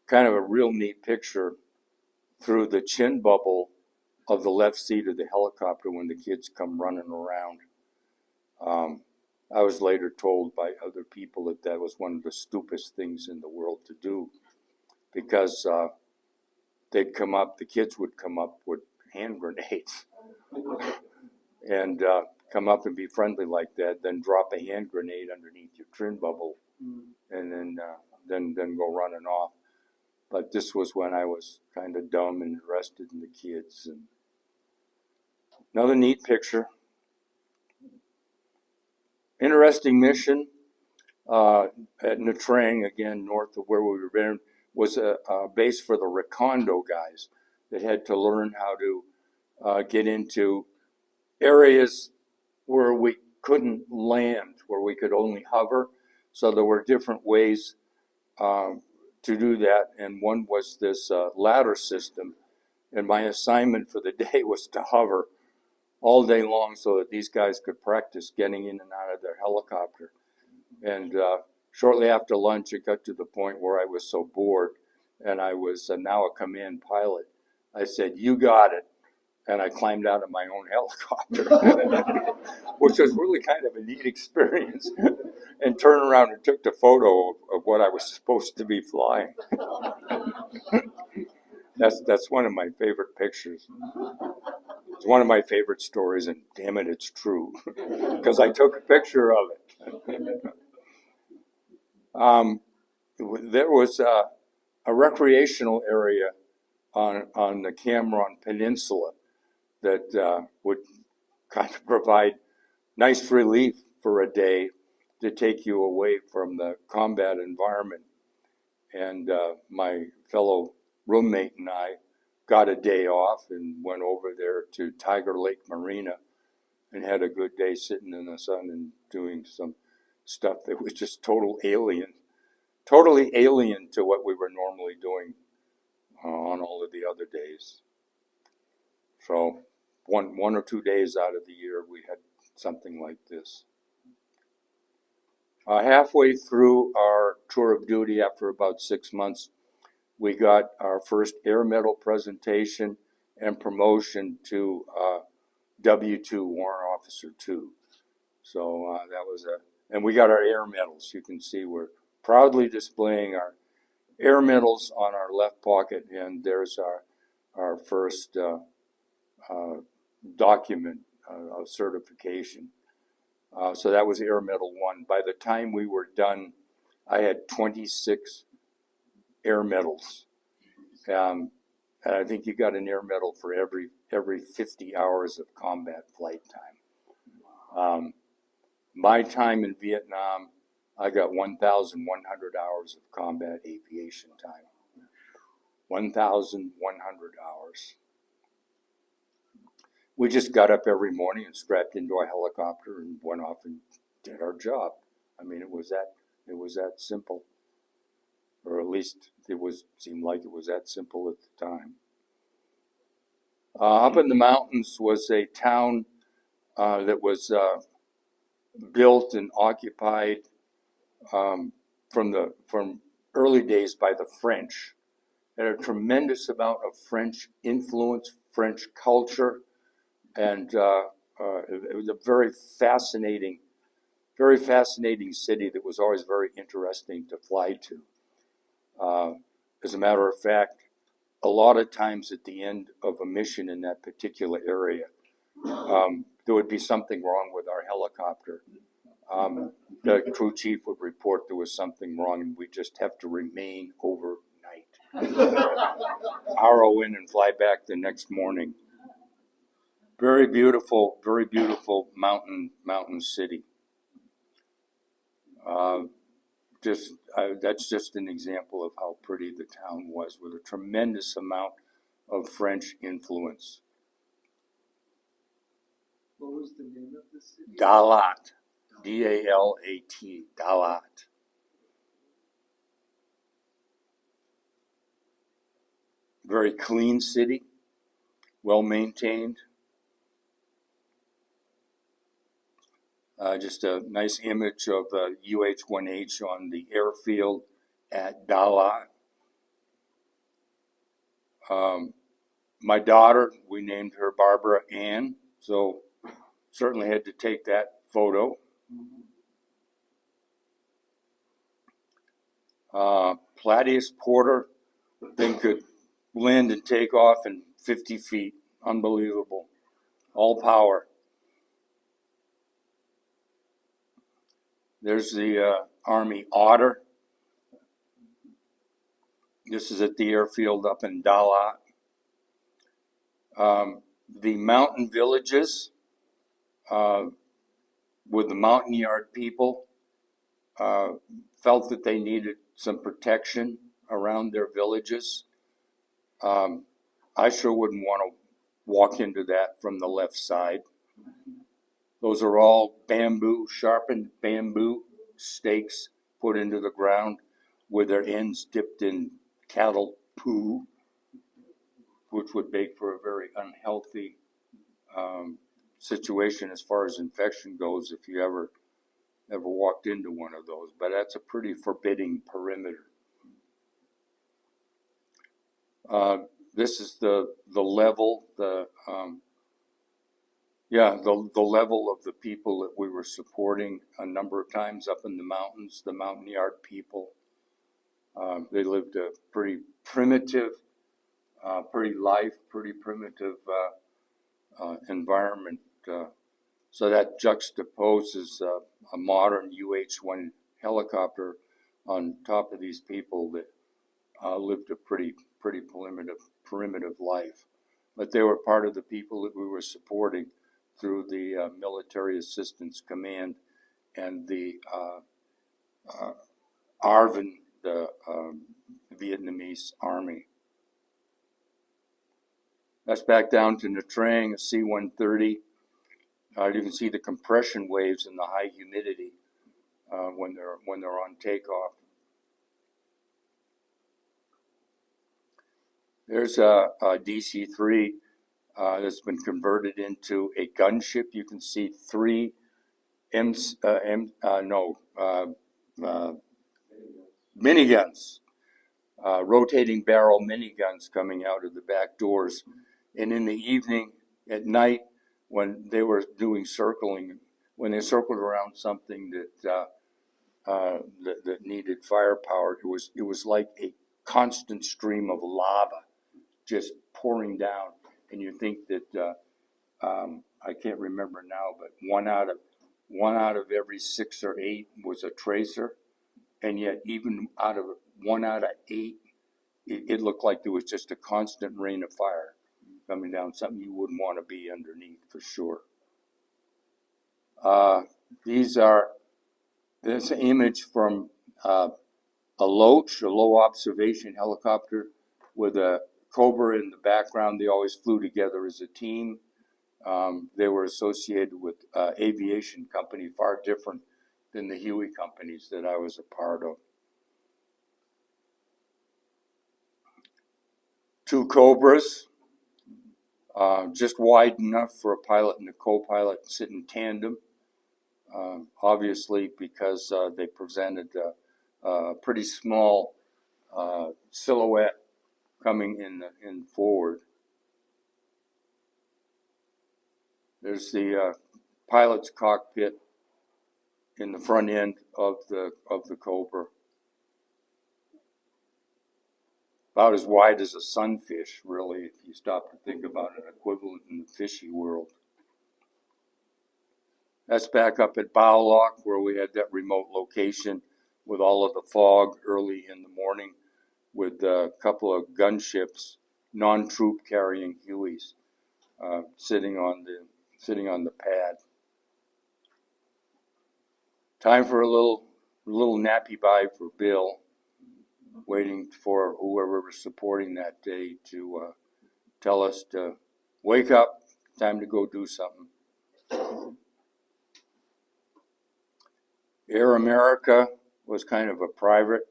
Kind of a real neat picture through the chin bubble of the left seat of the helicopter when the kids come running around. I was later told by other people that that was one of the stupidest things in the world to do, because they'd come up, the kids would come up with hand grenades and come up and be friendly like that, then drop a hand grenade underneath your trim bubble, and then go running off. But this was when I was kind of dumb and interested in the kids. And another neat picture. Interesting mission at Nha Trang, again north of where we were been, was a base for the Recondo guys that had to learn how to get into areas where we couldn't land, where we could only hover. So there were different ways to do that, and one was this ladder system. And my assignment for the day was to hover all day long so that these guys could practice getting in and out of their helicopter. And shortly after lunch, it got to the point where I was so bored, and I was now a command pilot. I said, "You got it." And I climbed out of my own helicopter, which was really kind of a neat experience, and turned around and took the photo of what I was supposed to be flying. That's one of my favorite pictures. It's one of my favorite stories, and damn it, it's true, because I took a picture of it. There was a recreational area on the Cam Ranh Peninsula that would kind of provide nice relief for a day to take you away from the combat environment. And my fellow roommate and I got a day off and went over there to Tiger Lake Marina and had a good day sitting in the sun and doing some stuff that was just total alien totally alien to what we were normally doing on all of the other days. So one or 2 days out of the year, we had something like this. Halfway through our tour of duty, after about 6 months, we got our first Air Medal presentation and promotion to W2, Warrant Officer 2. So that was and we got our Air Medals. You can see we're proudly displaying our Air Medals on our left pocket, and there's our first document of certification. So that was Air Medal 1. By the time we were done, I had 26 Air Medals. And I think you got an Air Medal for every 50 hours of combat flight time. My time in Vietnam, I got 1,100 hours of combat aviation time. 1,100 hours. We just got up every morning and strapped into a helicopter and went off and did our job. I mean, it was that simple, or at least seemed like it was that simple at the time. Up in the mountains was a town that was built and occupied from early days by the French. It had a tremendous amount of French influence, French culture, and it was a very fascinating city that was always very interesting to fly to. As a matter of fact, a lot of times at the end of a mission in that particular area, there would be something wrong with our helicopter. The crew chief would report there was something wrong, and we'd just have to remain overnight. RO in and fly back the next morning. Very beautiful mountain city. That's just an example of how pretty the town was, with a tremendous amount of French influence. What was the name of the city? Dalat. D-A-L-A-T. Dalat. Very clean city, well maintained. Just a nice image of UH-1H on the airfield at Dalat. My daughter, we named her Barbara Ann, so certainly had to take that photo. Platius Porter, thing could land and take off in 50 feet. Unbelievable. All power. There's the Army Otter. This is at the airfield up in Dalat. The mountain villages with the mountain yard people felt that they needed some protection around their villages. I sure wouldn't want to walk into that from the left side. Those are all sharpened bamboo stakes put into the ground with their ends dipped in cattle poo, which would make for a very unhealthy situation as far as infection goes if you ever walked into one of those. But that's a pretty forbidding perimeter. This is the level, the level of the people that we were supporting a number of times up in the mountains, the mountain yard people. They lived a pretty primitive, pretty primitive environment. So that juxtaposes a modern UH-1 helicopter on top of these people that lived a pretty primitive life. But they were part of the people that we were supporting through the Military Assistance Command and the ARVN, the Vietnamese Army. That's back down to Nha Trang, a C-130. You can see the compression waves and the high humidity when they're on takeoff. There's a DC-3 that's been converted into a gunship. You can see three miniguns, rotating barrel miniguns coming out of the back doors. And in the evening, at night, when they were doing circling, when they circled around something that needed firepower, it was like a constant stream of lava just pouring down. And you think that I can't remember now, but one out of every 6 or 8 was a tracer, and yet even one out of 8, it looked like there was just a constant rain of fire coming down. Something you wouldn't want to be underneath for sure. This image from a low observation helicopter with a Cobra in the background. They always flew together as a team. They were associated with aviation company, far different than the Huey companies that I was a part of. 2 Cobras, just wide enough for a pilot and a co-pilot to sit in tandem. Obviously, because they presented a pretty small silhouette coming in forward. There's the pilot's cockpit in the front end of the Cobra. About as wide as a sunfish, really, if you stop to think about an equivalent in the fishy world. That's back up at Bow Lock, where we had that remote location with all of the fog early in the morning, with a couple of gunships, non-troop carrying Hueys, sitting on the pad. Time for a little nappy bye for Bill, waiting for whoever was supporting that day to tell us to wake up, time to go do something. Air America was kind of a private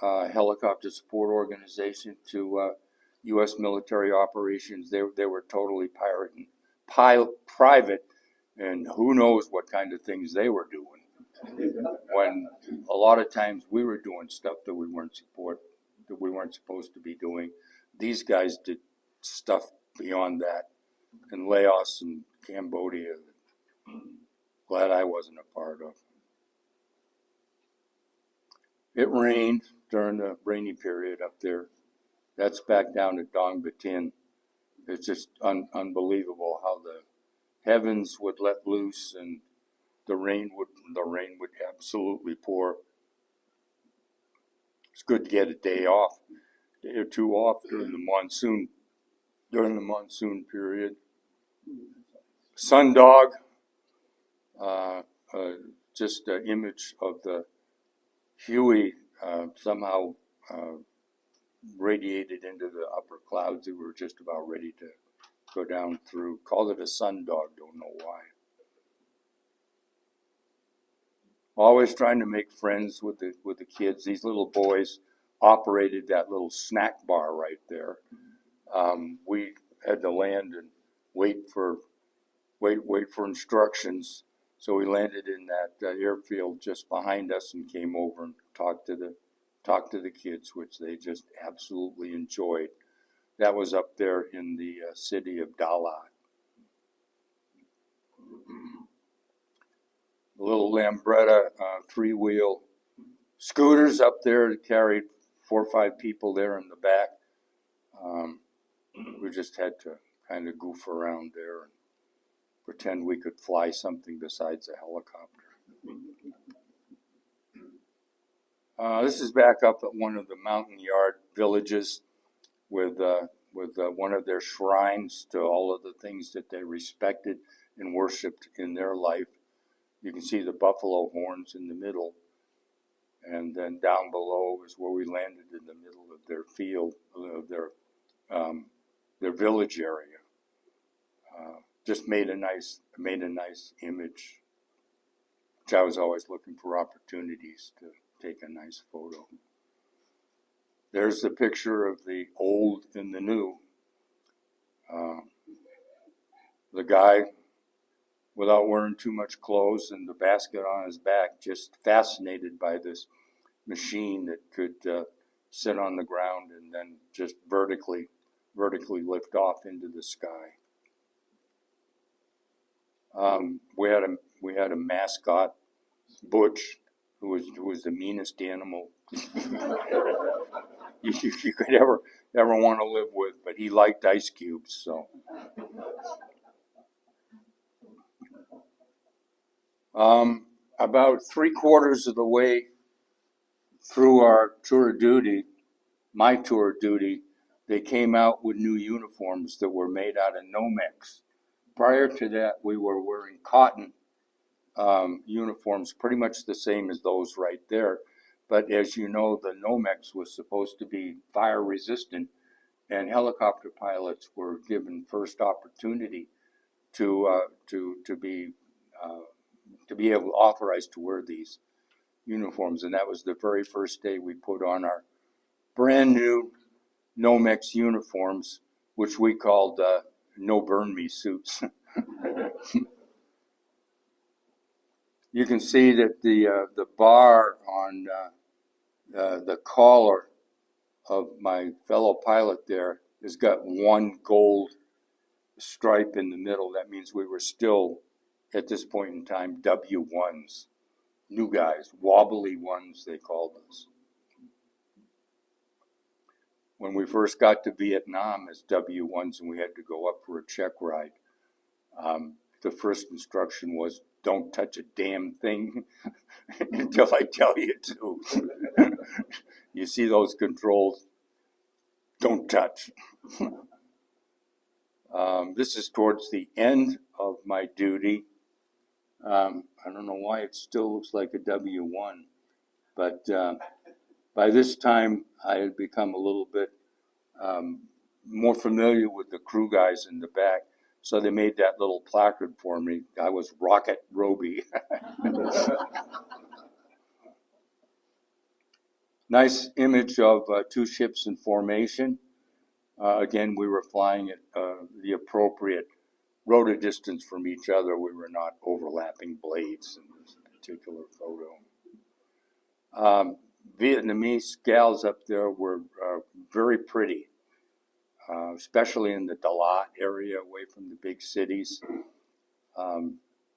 helicopter support organization to U.S. military operations. They were totally private, and who knows what kind of things they were doing. When a lot of times we were doing stuff that we weren't supposed to be doing. These guys did stuff beyond that in Laos and Cambodia. Glad I wasn't a part of. It rained during the rainy period up there. That's back down at Dong Batin. It's just unbelievable how the heavens would let loose and the rain would absolutely pour. It's good to get a day or 2 off during the monsoon period. Sundog, just an image of the Huey somehow radiated into the upper clouds that were just about ready to go down through. Called it a sundog, don't know why. Always trying to make friends with the kids. These little boys operated that little snack bar right there. We had to land and wait for instructions. So we landed in that airfield just behind us and came over and talked to the kids, which they just absolutely enjoyed. That was up there in the city of Dalat. The little Lambretta 3-wheel scooters up there that carried 4 or 5 people there in the back. We just had to kind of goof around there and pretend we could fly something besides a helicopter. This is back up at one of the mountain yard villages with one of their shrines to all of the things that they respected and worshipped in their life. You can see the buffalo horns in the middle, and then down below is where we landed in the middle of their field, of their village area. Just made a nice image, which I was always looking for opportunities to take a nice photo. There's the picture of the old and the new. The guy without wearing too much clothes and the basket on his back, just fascinated by this machine that could sit on the ground and then just vertically lift off into the sky. We had a mascot, Butch, who was the meanest animal you could ever want to live with, but he liked ice cubes. So, about 3/4 of the way through our tour of duty, my tour of duty, they came out with new uniforms that were made out of Nomex. Prior to that, we were wearing cotton uniforms, pretty much the same as those right there. But as you know, the Nomex was supposed to be fire resistant, and helicopter pilots were given first opportunity to be able authorized to wear these uniforms. And that was the very first day we put on our brand new Nomex uniforms, which we called No Burn Me suits. You can see that the bar on the collar of my fellow pilot there has got one gold stripe in the middle. That means we were still, at this point in time, W1s, new guys, wobbly ones they called us. When we first got to Vietnam as W1s and we had to go up for a check ride, the first instruction was, don't touch a damn thing until I tell you to. You see those controls? Don't touch. This is towards the end of my duty. I don't know why it still looks like a W1, but by this time I had become a little bit more familiar with the crew guys in the back. So they made that little placard for me. I was Rocket Robie. Nice image of two ships in formation. Again, we were flying at the appropriate rota distance from each other. We were not overlapping blades in this particular photo. Vietnamese gals up there were very pretty. Especially in the Dalat area away from the big cities.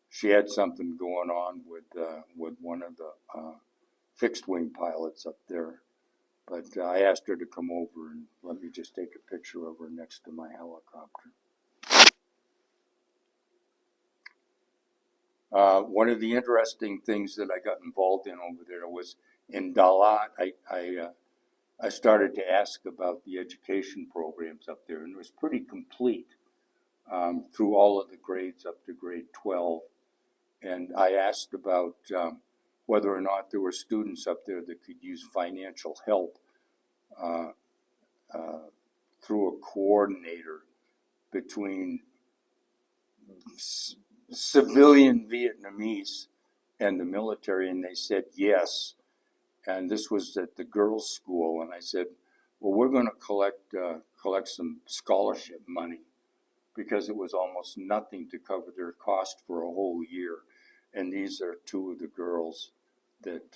She had something going on with one of the fixed wing pilots up there. But I asked her to come over and let me just take a picture of her next to my helicopter. One of the interesting things that I got involved in over there was in Dalat, I started to ask about the education programs up there, and it was pretty complete through all of the grades up to grade 12. And I asked about whether or not there were students up there that could use financial help through a coordinator between civilian Vietnamese and the military, and they said yes. And this was at the girls' school, and I said, well, we're going to collect some scholarship money, because it was almost nothing to cover their cost for a whole year. And these are two of the girls that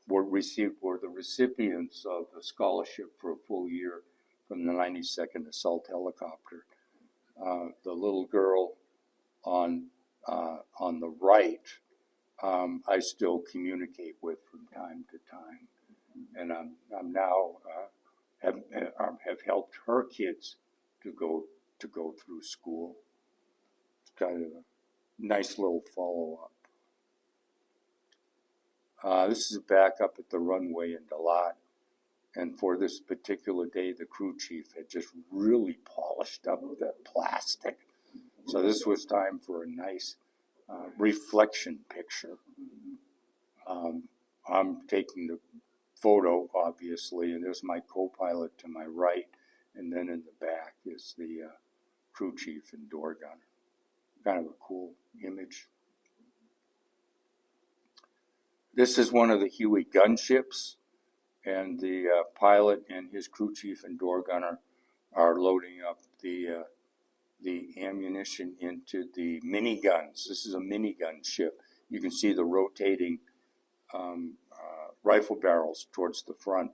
were the recipients of a scholarship for a full year from the 92nd Assault Helicopter. The little girl on the right, I still communicate with from time to time, and I'm now have helped her kids to go through school. It's kind of a nice little follow up. This is back up at the runway in Dalat, and for this particular day, the crew chief had just really polished up the plastic. So this was time for a nice reflection picture. I'm taking the photo, obviously, and there's my co-pilot to my right, and then in the back is the crew chief and door gunner. Kind of a cool image. This is one of the Huey gunships, and the pilot and his crew chief and door gunner are loading up the ammunition into the miniguns. This is a minigun ship. You can see the rotating rifle barrels towards the front.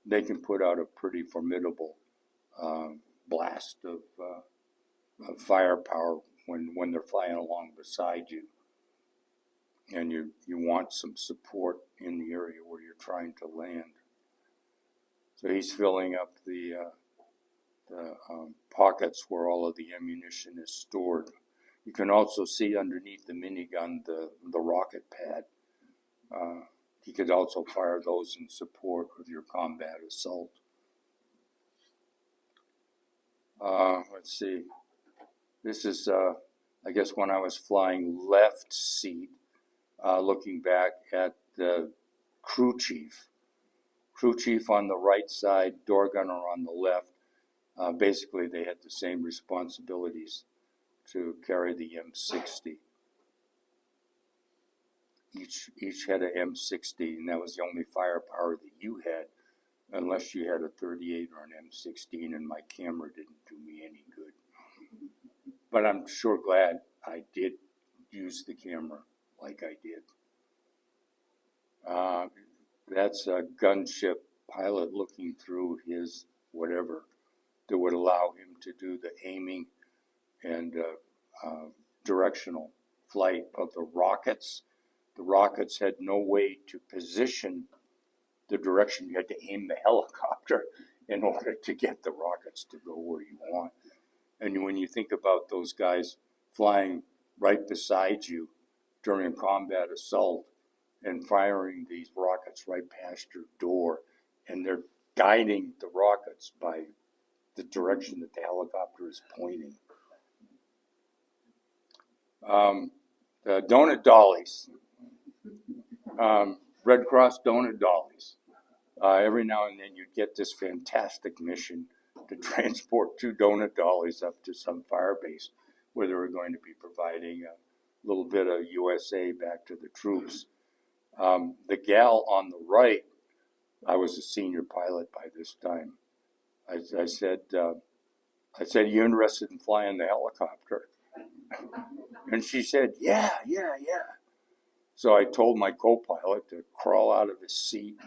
They can put out a pretty formidable blast of firepower when they're flying along beside you, and you want some support in the area where you're trying to land. So he's filling up the pockets where all of the ammunition is stored. You can also see underneath the minigun the rocket pad. He could also fire those in support of your combat assault. Let's see. This is, I guess, when I was flying left seat, looking back at the crew chief. Crew chief on the right side, door gunner on the left. Basically, they had the same responsibilities to carry the M60. Each had an M60, and that was the only firepower that you had, unless you had a 38 or an M16, and my camera didn't do me any good. But I'm sure glad I did use the camera like I did. That's a gunship pilot looking through his whatever that would allow him to do the aiming and directional flight of the rockets. The rockets had no way to position the direction. You had to aim the helicopter in order to get the rockets to go where you want. And when you think about those guys flying right beside you during a combat assault and firing these rockets right past your door, and they're guiding the rockets by the direction that the helicopter is pointing. The donut dollies, Red Cross donut dollies. Every now and then you get this fantastic mission to transport 2 donut dollies up to some fire base where they were going to be providing a little bit of USA back to the troops. The gal on the right, I was a senior pilot by this time. I said, you interested in flying the helicopter? And she said, yeah. So I told my co-pilot to crawl out of his seat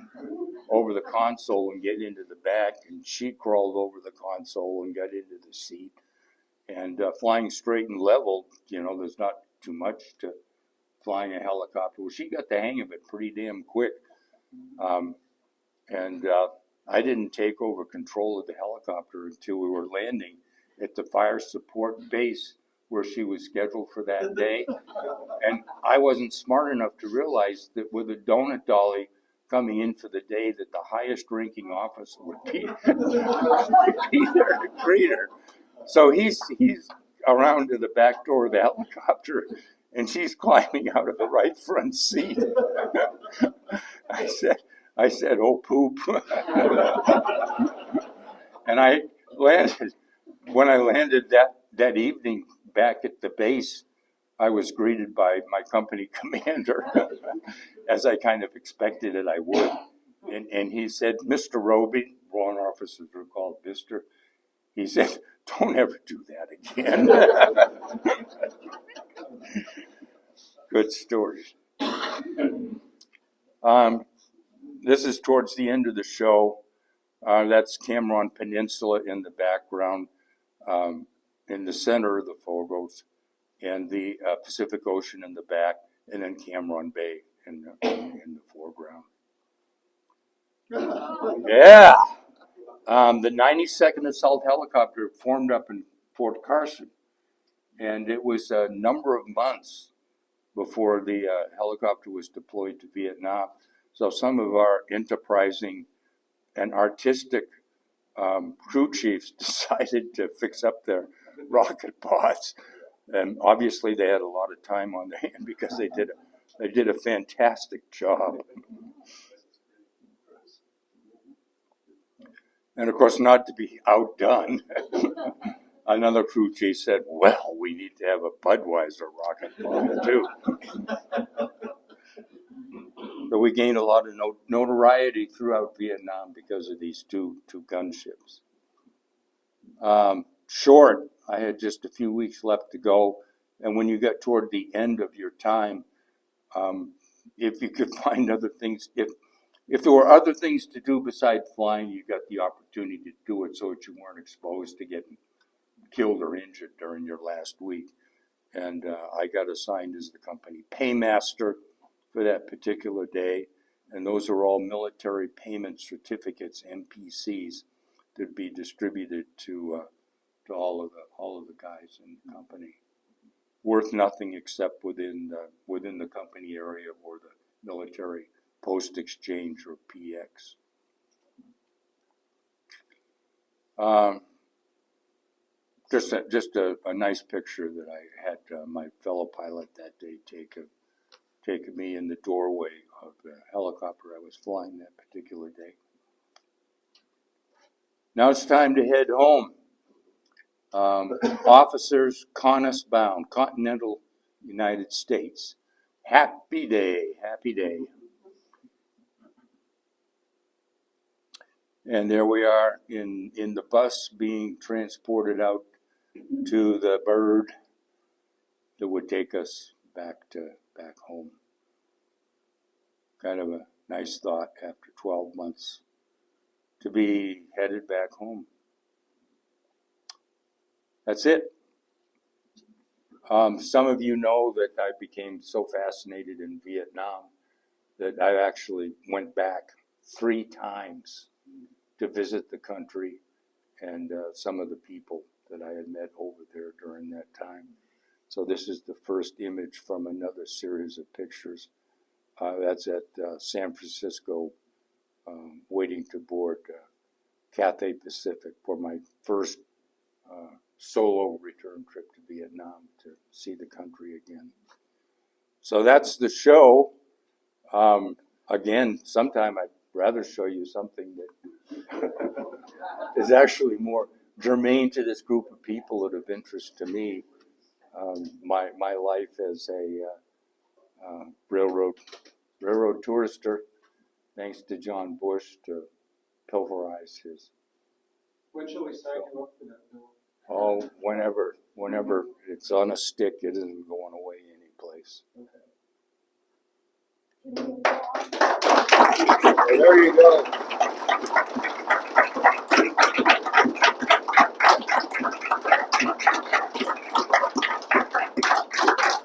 over the console and get into the back, and she crawled over the console and got into the seat. And flying straight and level, there's not too much to flying a helicopter. Well, she got the hang of it pretty damn quick. And I didn't take over control of the helicopter until we were landing at the fire support base where she was scheduled for that day. And I wasn't smart enough to realize that with a donut dolly coming in for the day, that the highest ranking officer would be there to greet her. So he's around to the back door of the helicopter, and she's climbing out of the right front seat. I said, oh, poop. And I landed. When I landed that evening back at the base, I was greeted by my company commander, as I kind of expected it I would. And he said, Mr. Robie, wrong officers were called Mr. He said, don't ever do that again. Good story. This is towards the end of the show. That's Cameron Peninsula in the background, in the center of the photos, and the Pacific Ocean in the back, and then Cameron Bay in the foreground. Yeah. The 92nd Assault Helicopter formed up in Fort Carson, and it was a number of months before the helicopter was deployed to Vietnam. So some of our enterprising and artistic crew chiefs decided to fix up their rocket pods, and obviously they had a lot of time on their hand because they did a fantastic job. And of course, not to be outdone, another crew chief said, well, we need to have a Budweiser rocket pod too. The So we gained a lot of notoriety throughout Vietnam because of these two gunships. Short, I had just a few weeks left to go, and when you get toward the end of your time, if you could find other things, if there were other things to do besides flying, you got the opportunity to do it so that you weren't exposed to getting killed or injured during your last week. And I got assigned as the company paymaster for that particular day, and those are all military payment certificates, MPCs, that be distributed to all of the guys in the company. Worth nothing except within the company area or the military post exchange or PX. Just a nice picture that I had my fellow pilot that day take of me in the doorway of the helicopter I was flying that particular day. Now it's time to head home. Officers, Conus bound, continental United States. Happy day, happy day. And there we are in the bus being transported out to the bird that would take us back home. Kind of a nice thought after 12 months to be headed back home. That's it. Some of you know that I became so fascinated in Vietnam that I actually went back 3 times to visit the country and some of the people that I had met over there during that time. So this is the first image from another series of pictures. That's at San Francisco, waiting to board Cathay Pacific for my first solo return trip to Vietnam to see the country again. So that's the show. Again, sometime I'd rather show you something that is actually more germane to this group of people that of interest to me. My life as a railroad tourister, thanks to John Bush, to pulverize his. When shall we sign you up for that, Bill? Oh, whenever it's on a stick, it isn't going away anyplace. Okay. There you go.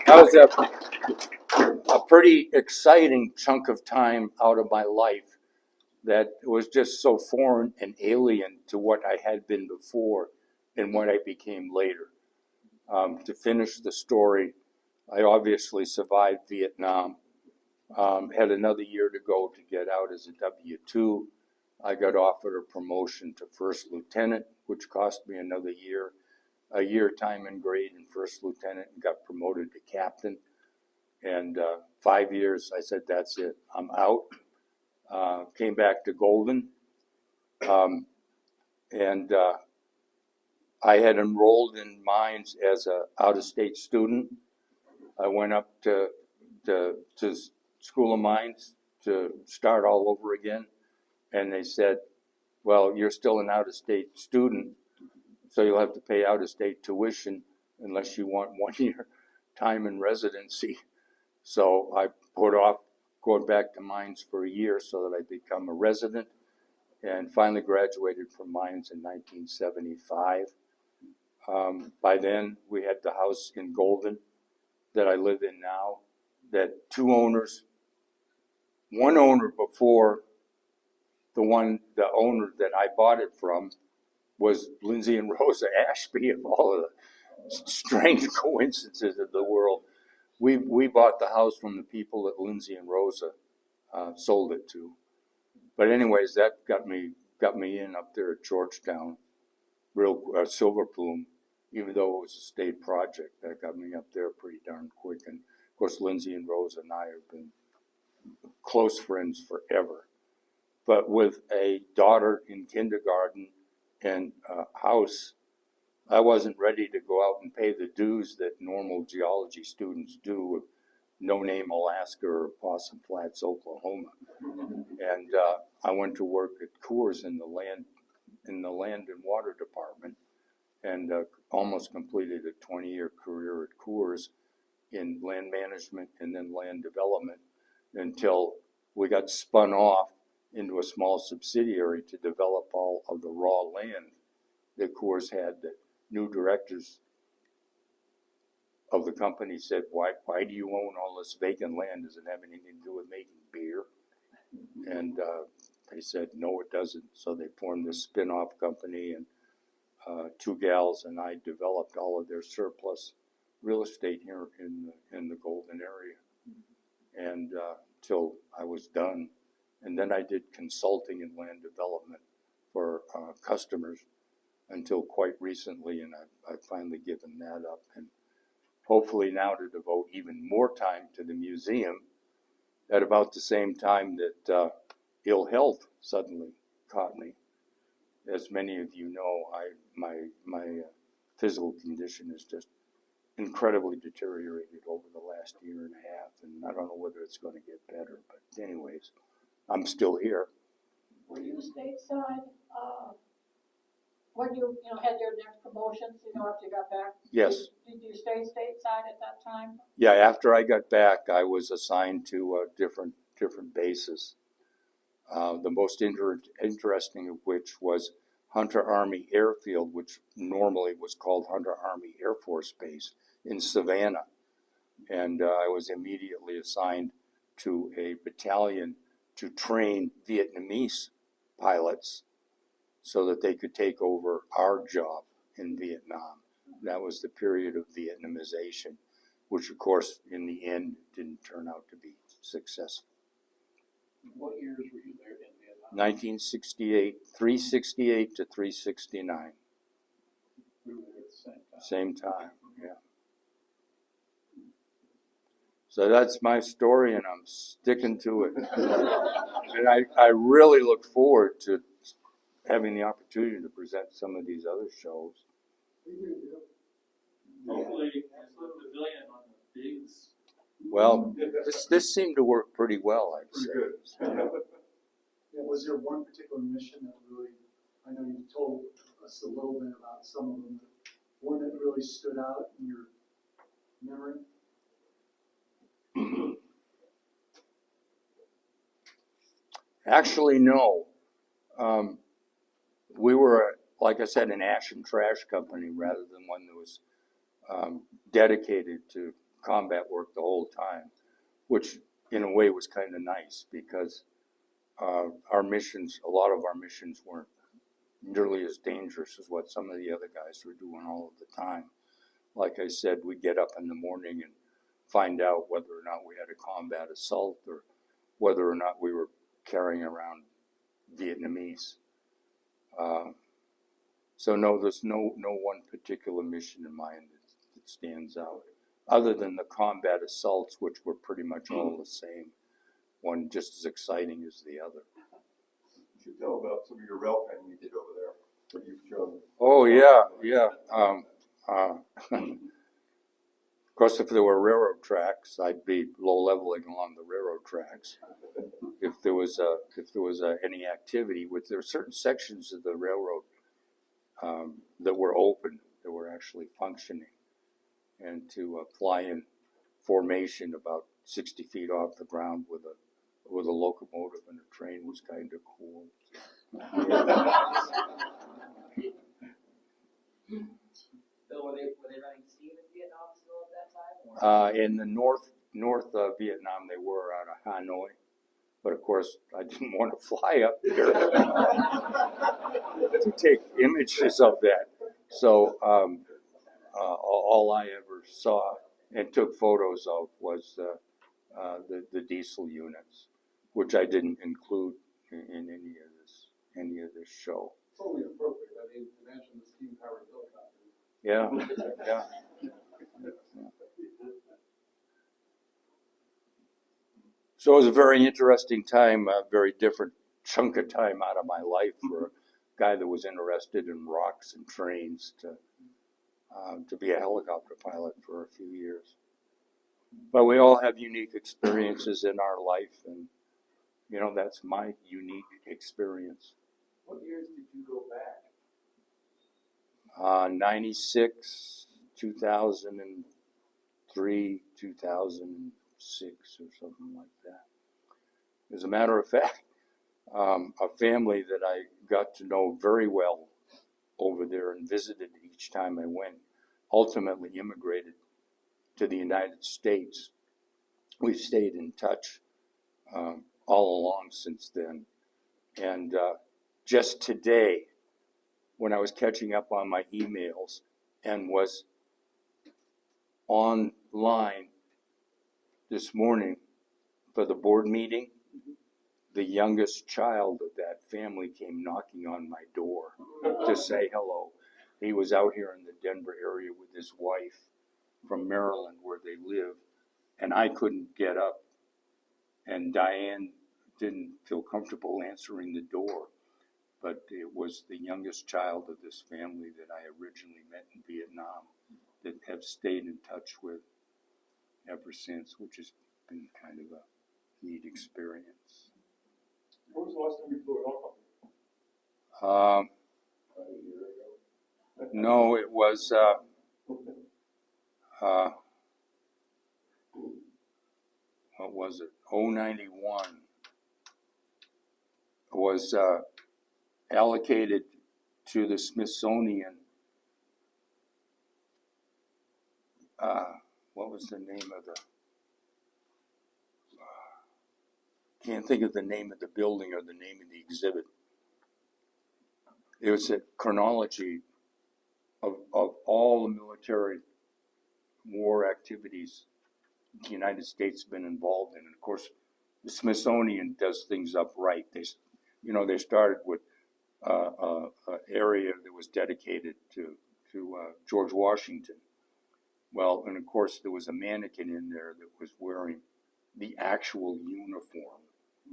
That was a pretty exciting chunk of time out of my life that was just so foreign and alien to what I had been before and what I became later. To finish the story, I obviously survived Vietnam, had another year to go to get out as a W-2. I got offered a promotion to first lieutenant, which cost me another year. A year time and grade in first lieutenant, and got promoted to captain. And 5 years, I said, that's it, I'm out. Came back to Golden, and I had enrolled in mines as an out-of-state student. I went up to School of Mines to start all over again, and they said, well, you're still an out-of-state student, so you'll have to pay out-of-state tuition unless you want 1 year time in residency. So I put off going back to mines for a year so that I become a resident, and finally graduated from mines in 1975. By then, we had the house in Golden that I live in now, that 2 owners, one owner before the owner that I bought it from was Lindsay and Rosa Ashby, of all of the strange coincidences of the world. We bought the house from the people that Lindsay and Rosa sold it to. But anyways, that got me in up there at Georgetown, Silver Plume, even though it was a state project. That got me up there pretty darn quick. And of course, Lindsay and Rosa and I have been close friends forever. But with a daughter in kindergarten and a house, I wasn't ready to go out and pay the dues that normal geology students do, No Name, Alaska, or Possum Flats, Oklahoma. And I went to work at Coors in the land and water department, and almost completed a 20-year career at Coors in land management and then land development until we got spun off into a small subsidiary to develop all of the raw land that Coors had. The new directors of the company said, why do you own all this vacant land? Does it have anything to do with making beer? And they said, no, it doesn't. So they formed this spin-off company, and two gals and I developed all of their surplus real estate here in the Golden area, and till I was done. And then I did consulting in land development for customers until quite recently, and I've finally given that up, and hopefully now to devote even more time to the museum at about the same time that ill health suddenly caught me. As many of you know, my physical condition has just incredibly deteriorated over the last year and a half, and I don't know whether it's going to get better, but anyways, I'm still here. Were you stateside when you had your next promotions, after you got back? Yes. Did you stay stateside at that time? Yeah, after I got back, I was assigned to different bases. The most interesting of which was Hunter Army Airfield, which normally was called Hunter Army Air Force Base in Savannah. And I was immediately assigned to a battalion to train Vietnamese pilots so that they could take over our job in Vietnam. That was the period of Vietnamization, which of course in the end didn't turn out to be successful. What years were you there in Vietnam? 1968, 368 to 369. We were there at the same time. Same time, yeah. So that's my story, and I'm sticking to it. And I really look forward to having the opportunity to present some of these other shows. Hopefully, there's a little pavilion on the bigs. Well, this seemed to work pretty well, I'd say. Pretty good. Yeah, was there one particular mission that really, I know you told us a little bit about some of them, but one that really stood out in your memory? Actually, no. We were, like I said, an ash and trash company rather than one that was dedicated to combat work the whole time, which in a way was kind of nice because our missions, a lot of our missions weren't nearly as dangerous as what some of the other guys were doing all of the time. Like I said, we'd get up in the morning and find out whether or not we had a combat assault or whether or not we were carrying around Vietnamese. So no, there's no one particular mission in mind that stands out, other than the combat assaults, which were pretty much all the same. One just as exciting as the other. You should tell about some of your rail training you did over there that you've shown. Oh yeah. Of course, if there were railroad tracks, I'd be low leveling along the railroad tracks. If there was any activity, there were certain sections of the railroad that were open, that were actually functioning, and to fly in formation about 60 feet off the ground with a locomotive and a train was kind of cool. So were they running steam in Vietnam still at that time? Or? In the north Vietnam, they were out of Hanoi, but of course I didn't want to fly up there to take images of that. So all I ever saw and took photos of was the diesel units, which I didn't include in any of this show. It's only appropriate, I mean, to mention the steam-powered helicopter. Yeah. So it was a very interesting time, a very different chunk of time out of my life for a guy that was interested in rocks and trains to be a helicopter pilot for a few years. But we all have unique experiences in our life, and you know, that's my unique experience. What years did you go back? 96, 2003, 2006, or something like that. As a matter of fact, a family that I got to know very well over there and visited each time I went ultimately immigrated to the United States. We've stayed in touch all along since then. And just today, when I was catching up on my emails and was online this morning for the board meeting, the youngest child of that family came knocking on my door to say hello. He was out here in the Denver area with his wife from Maryland where they live, and I couldn't get up, and Diane didn't feel comfortable answering the door. But it was the youngest child of this family that I originally met in Vietnam that have stayed in touch with ever since, which has been kind of a neat experience. When was the last time you flew a helicopter? A year ago? No, it was, what was it? 091 was allocated to the Smithsonian. What was the name of the? Can't think of the name of the building or the name of the exhibit. It was a chronology of all the military war activities the United States has been involved in. And of course, the Smithsonian does things up right. They started with an area that was dedicated to George Washington. Well, and of course, there was a mannequin in there that was wearing the actual uniform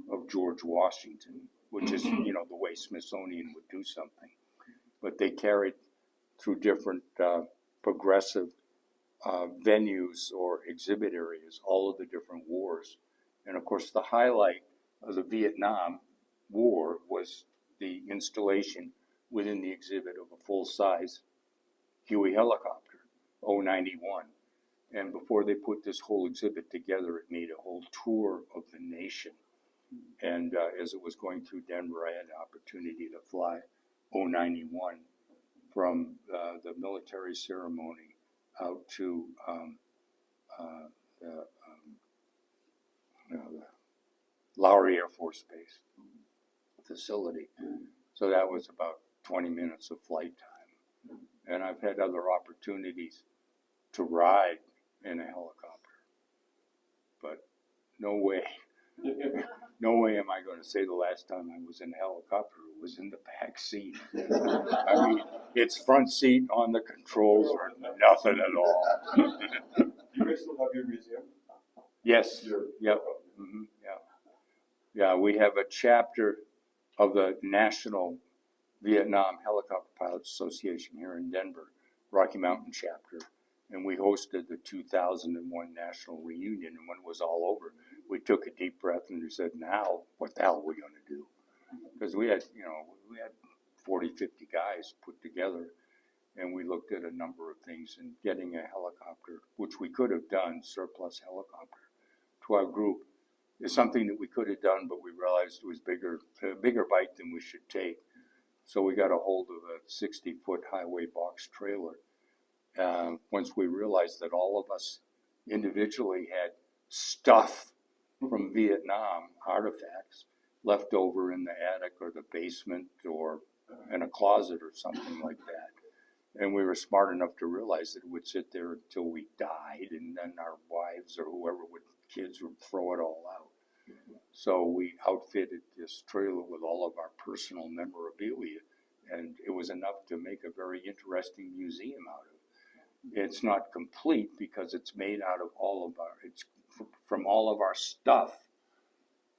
of George Washington, which is, the way Smithsonian would do something. But they carried through different progressive venues or exhibit areas all of the different wars. And of course, the highlight of the Vietnam War was the installation within the exhibit of a full-size Huey helicopter, 091. And before they put this whole exhibit together, it made a whole tour of the nation. And as it was going through Denver, I had an opportunity to fly 091 from the military ceremony out to the Lowry Air Force Base facility. So that was about 20 minutes of flight time. And I've had other opportunities to ride in a helicopter, but no way am I going to say the last time I was in a helicopter was in the back seat. I mean, it's front seat on the controls or nothing at all. You guys still have your museum? Yes. Yep. Mm-hmm. Yeah, we have a chapter of the National Vietnam Helicopter Pilots Association here in Denver, Rocky Mountain chapter. And we hosted the 2001 National Reunion, and when it was all over, we took a deep breath and we said, now, what the hell are we going to do? Because we had 40, 50 guys put together, and we looked at a number of things, and getting a helicopter, which we could have done, surplus helicopter, to our group is something that we could have done, but we realized it was a bigger bite than we should take. So we got a hold of a 60-foot highway box trailer. Once we realized that all of us individually had stuff from Vietnam, artifacts, left over in the attic or the basement or in a closet or something like that. And we were smart enough to realize that it would sit there until we died, and then our wives or kids would throw it all out. So we outfitted this trailer with all of our personal memorabilia, and it was enough to make a very interesting museum out of it. It's not complete because it's made out of it's from all of our stuff.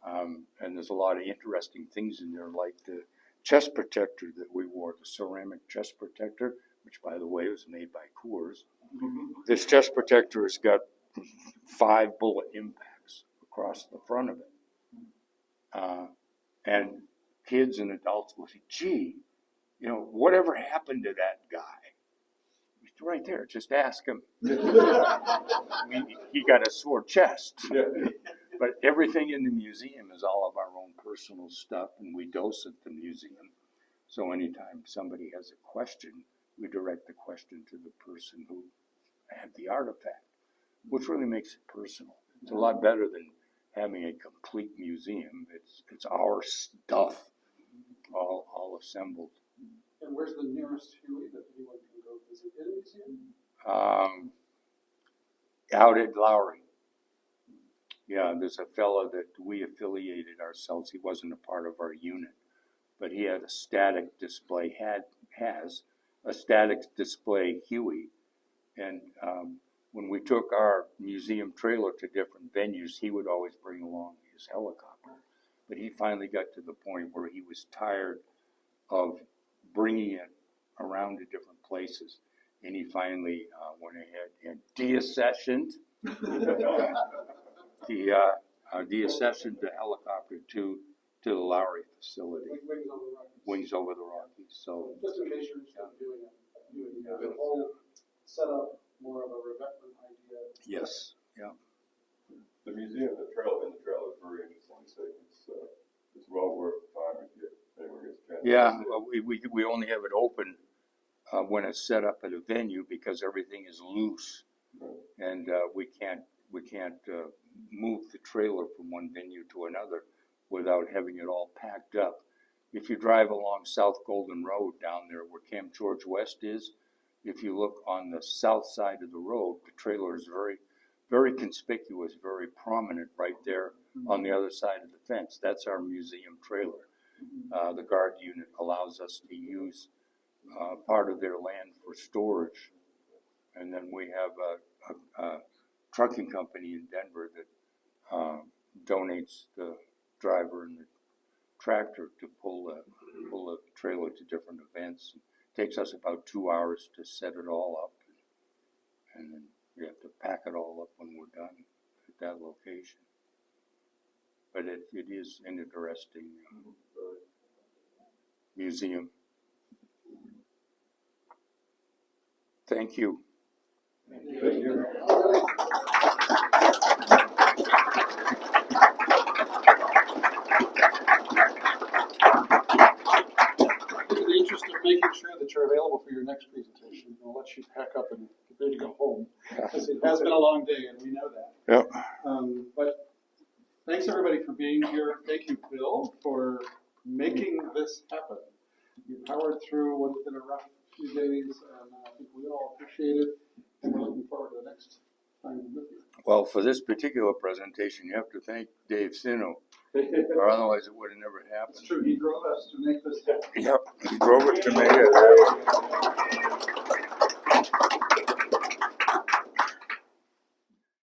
And there's a lot of interesting things in there, like the chest protector that we wore, the ceramic chest protector, which, by the way, was made by Coors. This chest protector has got 5 bullet impacts across the front of it. And kids and adults will say, gee, you know, whatever happened to that guy? He's right there, just ask him. He got a sore chest. But everything in the museum is all of our own personal stuff, and we dose at the museum. So anytime somebody has a question, we direct the question to the person who had the artifact, which really makes it personal. It's a lot better than having a complete museum. It's our stuff, all assembled. And where's the nearest Huey that anyone can go visit in a museum? Out at Lowry. Yeah, there's a fellow that we affiliated ourselves. He wasn't a part of our unit, but he had a static display, has a static display Huey. And when we took our museum trailer to different venues, he would always bring along his helicopter. But he finally got to the point where he was tired of bringing it around to different places. And he finally went ahead and deaccessioned deaccessioned the helicopter to the Lowry facility. Wings over the Rockies. Wings over the Rockies. So Just in case you're interested in doing it, the whole setup, more of a revetment idea. yes, yeah. The museum, the trail is very interesting. So it's well worth the time if anyone gets a chance. Yeah, well, we only have it open when it's set up at a venue because everything is loose, and we can't move the trailer from one venue to another without having it all packed up. If you drive along South Golden Road down there where Camp George West is, if you look on the south side of the road, the trailer is very, very conspicuous, very prominent right there on the other side of the fence. That's our museum trailer. The guard unit allows us to use part of their land for storage. And then we have a trucking company in Denver that donates the driver and the tractor to pull a trailer to different events. It takes us about 2 hours to set it all up, and then we have to pack it all up when we're done at that location. But it is an interesting museum. Thank you. Thank you. In the interest of making sure that you're available for your next presentation, we'll let you pack up and get ready to go home, because it has been a long day, and we know that. Yep. But thanks, everybody, for being here. Thank you, Bill, for making this happen. You powered through what has been a rough few days, and I think we all appreciate it, and we're looking forward to the next time with you. Well, for this particular presentation, you have to thank Dave Sino, or otherwise it would have never happened. It's true, he drove us to make this happen. Yep, he drove it to make it happen.